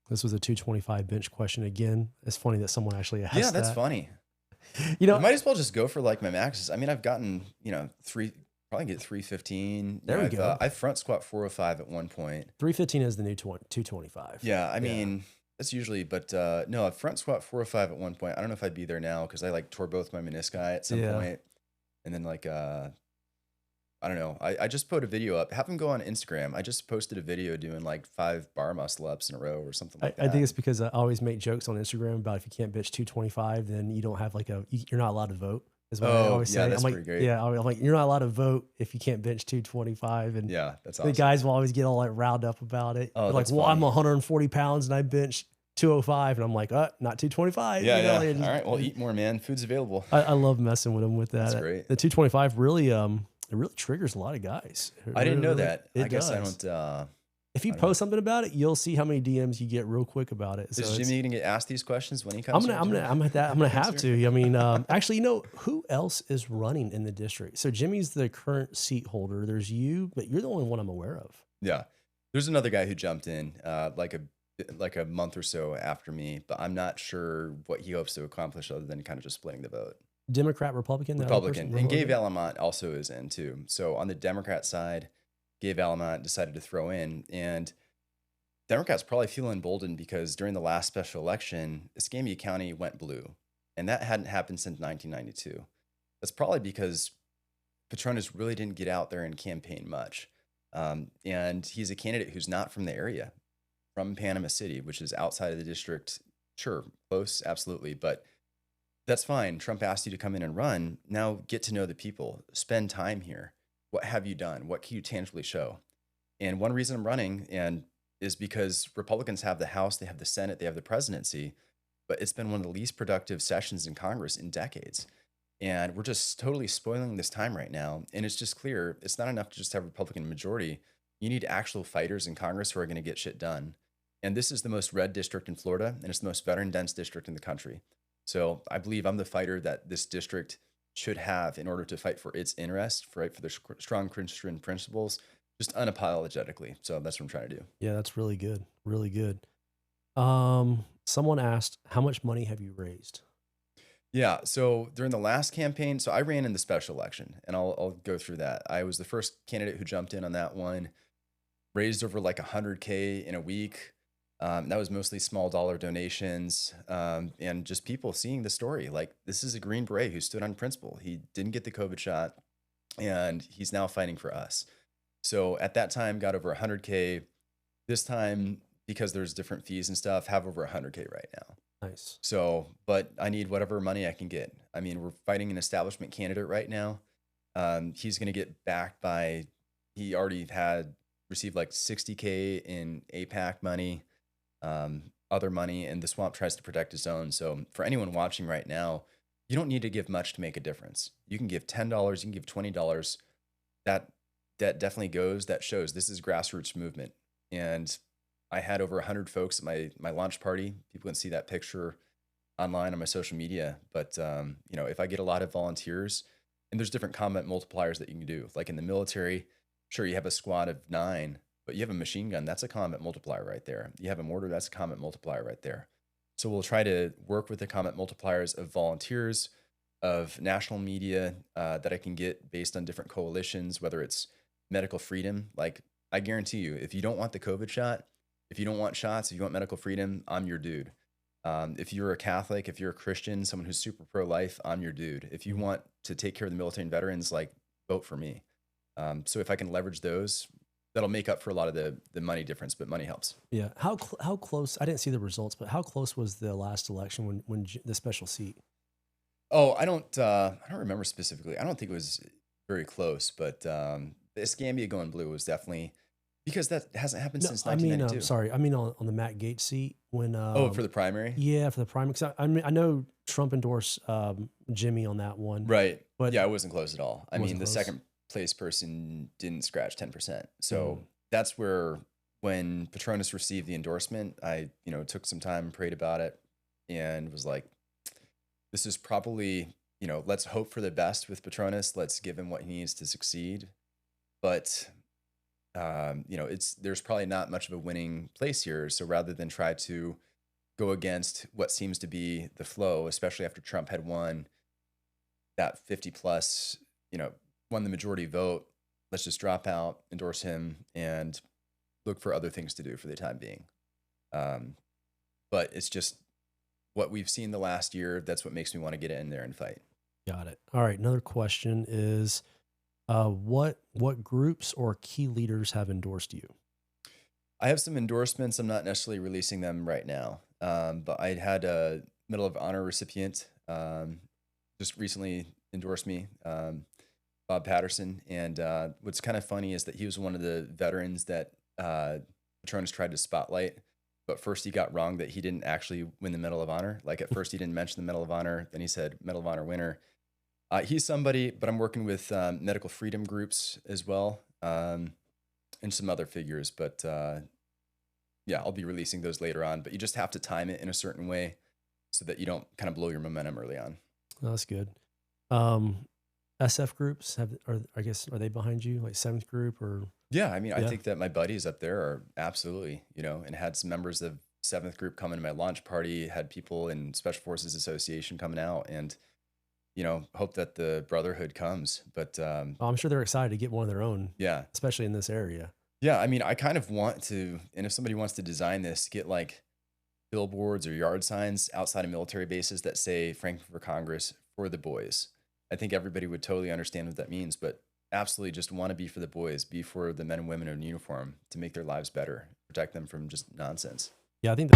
This was a 225 bench question again. It's funny that someone actually asked
Yeah, that's
that.
funny.
You know,
I might as well just go for like my maxes. I mean, I've gotten, probably get 315.
There we go.
I front squat 405 at one point.
315 is the new 225.
Yeah, I mean, that's usually, but no, I front squat 405 at one point. I don't know if I'd be there now because I like tore both my menisci at some point. And then like, I don't know. I just put a video up. Have them go on Instagram. I just posted a video doing like 5 bar muscle ups in a row or something like that.
I think it's because I always make jokes on Instagram about if you can't bench 225, then you don't have like you're not allowed to vote. Is what I always say.
That's
I'm like,
pretty great.
yeah, I'm like, you're not allowed to vote if you can't bench 225. And
yeah, that's awesome.
the guys will always get all like riled up about it.
Oh,
They're like, well, I'm 140 pounds and I bench 205, and I'm like, not 225.
Yeah,
you know?
yeah. All right, well, eat more, man. Food's available.
I love messing with them with that.
That's great.
The 225 really, it really triggers a lot of guys.
I didn't know
really,
that. I guess I don't.
If you post something about it, you'll see how many DMs you get real quick about it.
Is Jimmy gonna get asked these questions when he comes?
I'm gonna have to. I mean, actually, who else is running in the district? So Jimmy's the current seat holder. There's you, but you're the only one I'm aware of.
Yeah, there's another guy who jumped in like a month or so after me, but I'm not sure what he hopes to accomplish other than kind of just splitting the vote.
Democrat, Republican,
and Gabe Alamont also is in too. So on the Democrat side, Gabe Alamont decided to throw in, and Democrats probably feel emboldened because during the last special election, Escambia County went blue, and that hadn't happened since 1992. That's probably because Petronas really didn't get out there and campaign much. And he's a candidate who's not from the area, from Panama City, which is outside of the district. Sure, close, absolutely, but that's fine. Trump asked you to come in and run. Now get to know the people. Spend time here. What have you done? What can you tangibly show? And one reason I'm running is because Republicans have the House, they have the Senate, they have the presidency, but it's been one of the least productive sessions in Congress in decades. And we're just totally spoiling this time right now. And it's just clear, it's not enough to just have a Republican majority. You need actual fighters in Congress who are going to get shit done. And this is the most red district in Florida, and it's the most veteran dense district in the country. So I believe I'm the fighter that this district should have in order to fight for its interest, fight for the strong Christian principles, just unapologetically. So that's what I'm trying to do.
Yeah, that's really good. Really good. Someone asked, how much money have you raised?
Yeah. So during the last campaign, so I ran in the special election, and I'll go through that. I was the first candidate who jumped in on that one, raised over like 100K in a week. That was mostly small dollar donations, and just people seeing the story. Like, this is a Green Beret who stood on principle. He didn't get the COVID shot, and he's now fighting for us. So at that time, got over 100K. This time, because there's different fees and stuff, have over 100K right now.
Nice.
So, but I need whatever money I can get. I mean, we're fighting an establishment candidate right now. He's going to get backed by, he already received like 60K in APAC money. Other money, and the swamp tries to protect its own. So for anyone watching right now, you don't need to give much to make a difference. You can give $10, you can give $20. That definitely goes, that shows this is grassroots movement. And I had over 100 folks at my launch party. People can see that picture online on my social media. But if I get a lot of volunteers, and there's different combat multipliers that you can do. Like in the military, sure, you have a squad of 9, but you have a machine gun, that's a combat multiplier right there. You have a mortar, that's a combat multiplier right there. So we'll try to work with the combat multipliers of volunteers, of national media that I can get based on different coalitions, whether it's medical freedom. Like, I guarantee you, if you don't want the COVID shot, if you don't want shots, if you want medical freedom, I'm your dude. If you're a Catholic, if you're a Christian, someone who's super pro-life, I'm your dude. If you want to take care of the military and veterans, like, vote for me. So if I can leverage those, that'll make up for a lot of the money difference, but money helps.
Yeah. How close? I didn't see the results, but how close was the last election when the special seat?
Oh, I don't remember specifically. I don't think it was very close, but the Escambia going blue was definitely, because that hasn't happened since 1992.
I mean on the Matt Gaetz seat when.
For the primary.
Yeah, for the primary. Cause I know Trump endorsed Jimmy on that one.
Right.
But
yeah, it wasn't close at all. I mean, the
close.
second place person didn't scratch 10%. So that's where, when Petronas received the endorsement, I took some time, prayed about it, and was like, this is probably, let's hope for the best with Petronas. Let's give him what he needs to succeed. But, there's probably not much of a winning place here. So rather than try to go against what seems to be the flow, especially after Trump had won that 50 plus, won the majority vote, let's just drop out, endorse him, and look for other things to do for the time being. But it's just what we've seen the last year. That's what makes me want to get in there and fight.
Got it. All right. Another question is, what groups or key leaders have endorsed you?
I have some endorsements. I'm not necessarily releasing them right now. But I had a Medal of Honor recipient just recently endorsed me, Bob Patterson. And what's kind of funny is that he was one of the veterans that Petronas tried to spotlight. But first he got wrong that he didn't actually win the Medal of Honor. Like at first he didn't mention the Medal of Honor. Then he said Medal of Honor winner. He's somebody, but I'm working with medical freedom groups as well, and some other figures. But yeah, I'll be releasing those later on. But you just have to time it in a certain way so that you don't kind of blow your momentum early on.
Oh, that's good. SF groups are they behind you, like 7th Group or?
Yeah, I mean, I think that my buddies up there are absolutely, and had some members of 7th Group come to my launch party, had people in Special Forces Association coming out, and hope that the brotherhood comes. But
I'm sure they're excited to get one of their own.
Yeah,
especially in this area.
Yeah, I mean, I kind of want to, and if somebody wants to design this, get like billboards or yard signs outside of military bases that say Franklin for Congress for the boys. I think everybody would totally understand what that means, but absolutely just want to be for the boys, be for the men and women in uniform to make their lives better, protect them from just nonsense.
Yeah, I think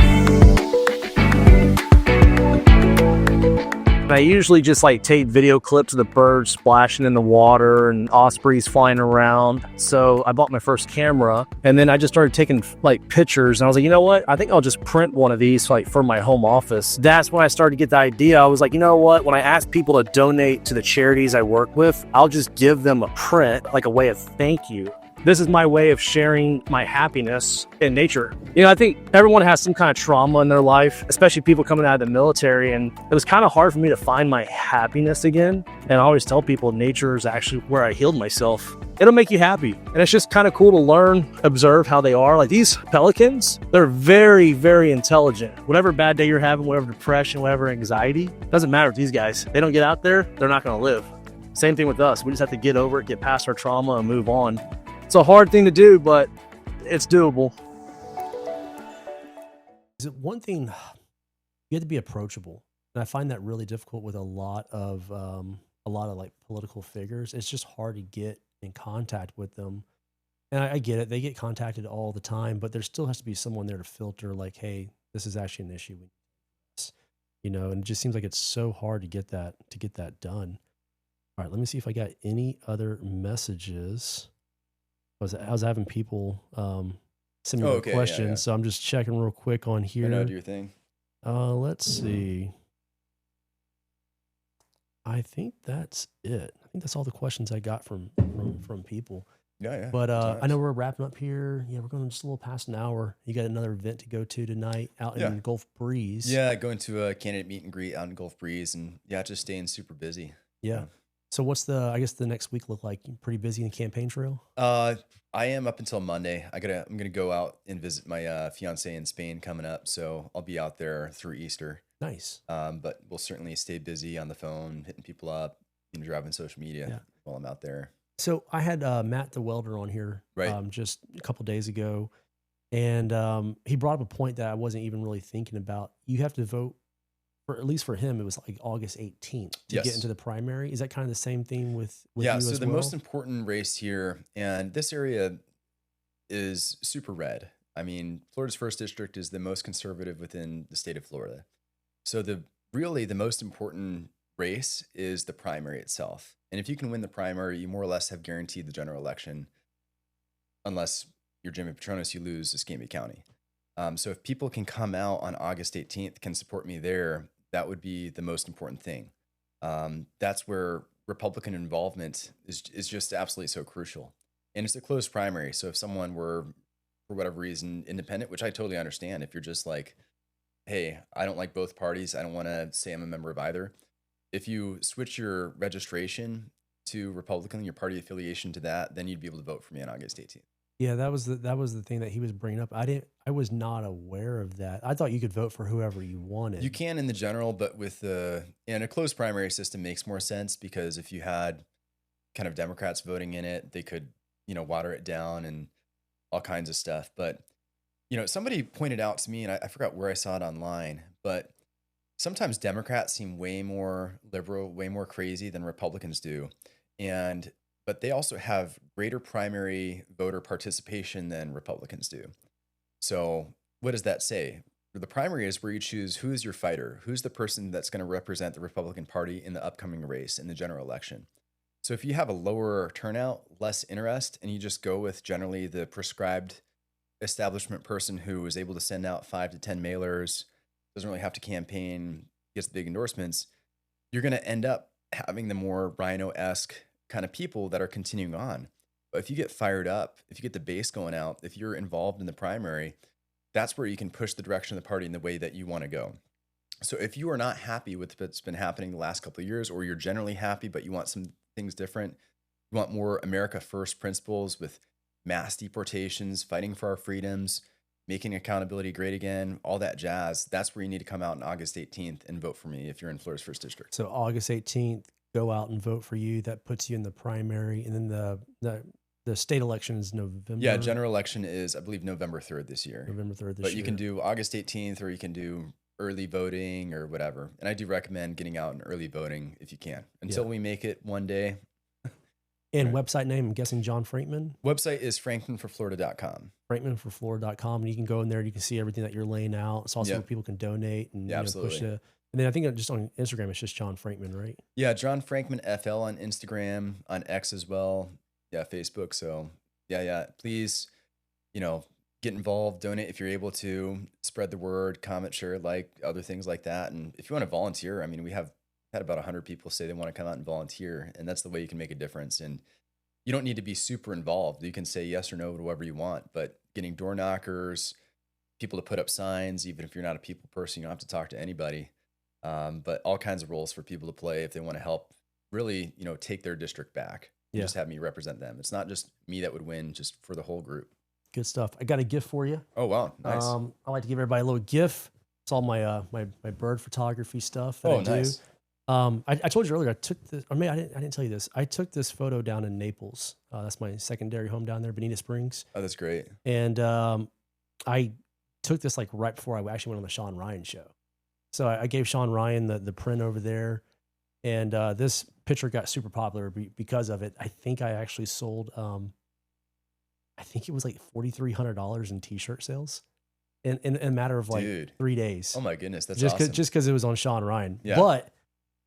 I usually just like take video clips of the birds splashing in the water and ospreys flying around. So I bought my first camera and then I just started taking like pictures and I was like, you know what? I think I'll just print one of these like for my home office. That's when I started to get the idea. I was like, you know what? When I ask people to donate to the charities I work with, I'll just give them a print, like a way of thank you. This is my way of sharing my happiness in nature. I think everyone has some kind of trauma in their life, especially people coming out of the military. And it was kind of hard for me to find my happiness again. And I always tell people nature is actually where I healed myself. It'll make you happy. And it's just kind of cool to learn, observe how they are. Like these pelicans, they're very, very intelligent. Whatever bad day you're having, whatever depression, whatever anxiety, doesn't matter with these guys. They don't get out there, they're not going to live. Same thing with us. We just have to get over it, get past our trauma and move on. It's a hard thing to do, but it's doable.
Is it one thing you have to be approachable? And I find that really difficult with a lot of like political figures. It's just hard to get in contact with them. And I get it. They get contacted all the time, but there still has to be someone there to filter like, hey, this is actually an issue. And it just seems like it's so hard to get that done. All right, let me see if I got any other messages. I was having people send me questions, yeah. So I'm just checking real quick on here.
Do your thing.
Let's see. I think that's it. I think that's all the questions I got from people.
Yeah.
But I know we're wrapping up here. Yeah, we're going just a little past an hour. You got another event to go to tonight out in Gulf Breeze.
Yeah, going to a candidate meet and greet out in Gulf Breeze, and just staying super busy.
Yeah. So what's the next week look like? Pretty busy in the campaign trail?
I am up until Monday. I'm gonna go out and visit my fiance in Spain coming up, so I'll be out there through Easter.
Nice.
But we'll certainly stay busy on the phone, hitting people up, driving social media while I'm out there.
So I had Matt the welder on here just a couple days ago, and he brought up a point that I wasn't even really thinking about. You have to vote. At least for him, it was like August 18th to get into the primary. Is that kind of the same thing with you as well?
So the most important race here, and this area is super red. I mean, Florida's 1st district is the most conservative within the state of Florida. So the most important race is the primary itself. And if you can win the primary, you more or less have guaranteed the general election, unless you're Jimmy Petronas, you lose Escambia County. So if people can come out on August 18th, can support me there, that would be the most important thing. That's where Republican involvement is just absolutely so crucial. And it's a close primary. So if someone were, for whatever reason, independent, which I totally understand, if you're just like, hey, I don't like both parties. I don't want to say I'm a member of either. If you switch your registration to Republican, your party affiliation to that, then you'd be able to vote for me on August 18th.
Yeah, that was the thing that he was bringing up. I was not aware of that. I thought you could vote for whoever you wanted.
You can in the general, but with and a closed primary system makes more sense, because if you had kind of Democrats voting in it, they could, water it down and all kinds of stuff. But, somebody pointed out to me, and I forgot where I saw it online, but sometimes Democrats seem way more liberal, way more crazy than Republicans do. But they also have greater primary voter participation than Republicans do. So what does that say? The primary is where you choose who is your fighter, who's the person that's going to represent the Republican Party in the upcoming race in the general election. So if you have a lower turnout, less interest, and you just go with generally the prescribed establishment person who is able to send out 5 to 10 mailers, doesn't really have to campaign, gets big endorsements, you're going to end up having the more Rhino-esque kind of people that are continuing on. But if you get fired up, if you get the base going out, if you're involved in the primary, that's where you can push the direction of the party in the way that you want to go. So if you are not happy with what's been happening the last couple of years, or you're generally happy, but you want some things different, you want more America First principles with mass deportations, fighting for our freedoms, making accountability great again, all that jazz, that's where you need to come out on August 18th and vote for me if you're in Florida's 1st District.
So August 18th, go out and vote for you. That puts you in the primary, and then the state election is November.
Yeah, general election is, I believe, November 3rd this year.
November 3rd this year.
But you can do August 18th, or you can do early voting or whatever. And I do recommend getting out and early voting if you can, until we make it one day.
And website name, I'm guessing John Frankman.
Website is frankmanforflorida.com.
Frankmanforflorida.com, and you can go in there. You can see everything that you're laying out. It's also where people can donate and
absolutely.
Push the. And then I think just on Instagram, it's just John Frankman, right?
Yeah, John Frankman FL on Instagram, on X as well. Yeah, Facebook. So yeah. Please, get involved, donate if you're able to, spread the word, comment, share, like other things like that. And if you want to volunteer, I mean, we have had about 100 people say they want to come out and volunteer, and that's the way you can make a difference. And you don't need to be super involved. You can say yes or no to whatever you want, but getting door knockers, people to put up signs, even if you're not a people person, you don't have to talk to anybody. But all kinds of roles for people to play if they want to help really, take their district back. Just have me represent them. It's not just me that would win, just for the whole group.
Good stuff. I got a gift for you.
Oh, wow. Nice.
I like to give everybody a little gift. It's all my my bird photography stuff that I do.
Nice.
I told you earlier, I took this, or maybe I didn't tell you this. I took this photo down in Naples. That's my secondary home down there, Bonita Springs.
Oh, that's great.
And I took this like right before I actually went on the Sean Ryan show. So I gave Sean Ryan the print over there, and this picture got super popular because of it. I think I actually sold, I think it was like $4,300 in t-shirt sales in a matter of like 3 days.
Oh my goodness, that's
just
awesome.
Just because it was on Sean Ryan.
Yeah.
But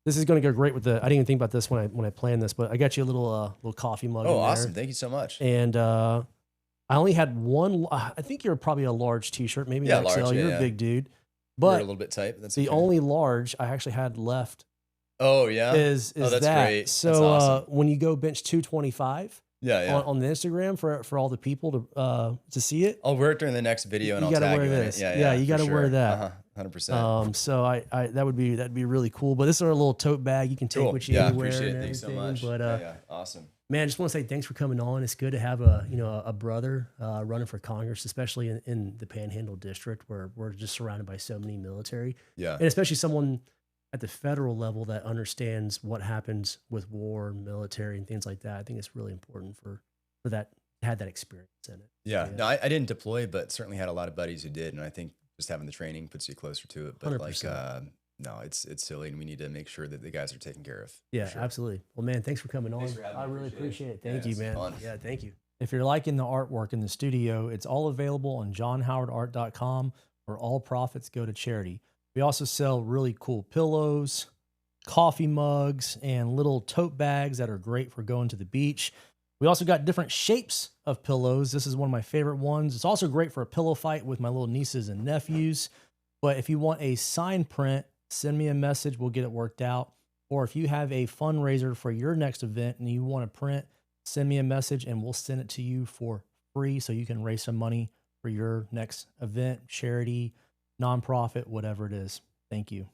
this is going to go great with the. I didn't even think about this when I planned this, but I got you a little coffee mug.
Oh, awesome! Thank you so much.
And I only had one. I think you're probably a large t-shirt, maybe XL.
Large,
you're a big dude. But
a little bit tight. But that's
the only large I actually had left.
Oh yeah,
is
that's
that.
Great.
So
that's awesome.
When you go bench 225, on the Instagram for all the people to see it,
I'll wear it during the next video, and I'll tag you in it.
Yeah, you got to wear that.
100%.
So that'd be really cool. But this is our little tote bag. You can take with you anywhere.
Appreciate it. Thanks so much.
But
awesome.
Man, I just want to say thanks for coming on. It's good to have a brother running for Congress, especially in the Panhandle District where we're just surrounded by so many military.
Yeah.
And especially someone at the federal level that understands what happens with war and military and things like that. I think it's really important for that to have that experience in it.
Yeah. No, I didn't deploy, but certainly had a lot of buddies who did. And I think just having the training puts you closer to it. But
100%.
No, it's silly, and we need to make sure that the guys are taken care of.
Yeah, absolutely. Well, man, thanks for coming on.
Thanks for having me.
I really appreciate it. Thank you, man.
Fun.
Yeah, thank you. If you're liking the artwork in the studio, it's all available on johnhowardart.com, where all profits go to charity. We also sell really cool pillows, coffee mugs, and little tote bags that are great for going to the beach. We also got different shapes of pillows. This is one of my favorite ones. It's also great for a pillow fight with my little nieces and nephews. But if you want a sign print, send me a message. We'll get it worked out. Or if you have a fundraiser for your next event and you want to print, send me a message and we'll send it to you for free so you can raise some money for your next event, charity, nonprofit, whatever it is. Thank you.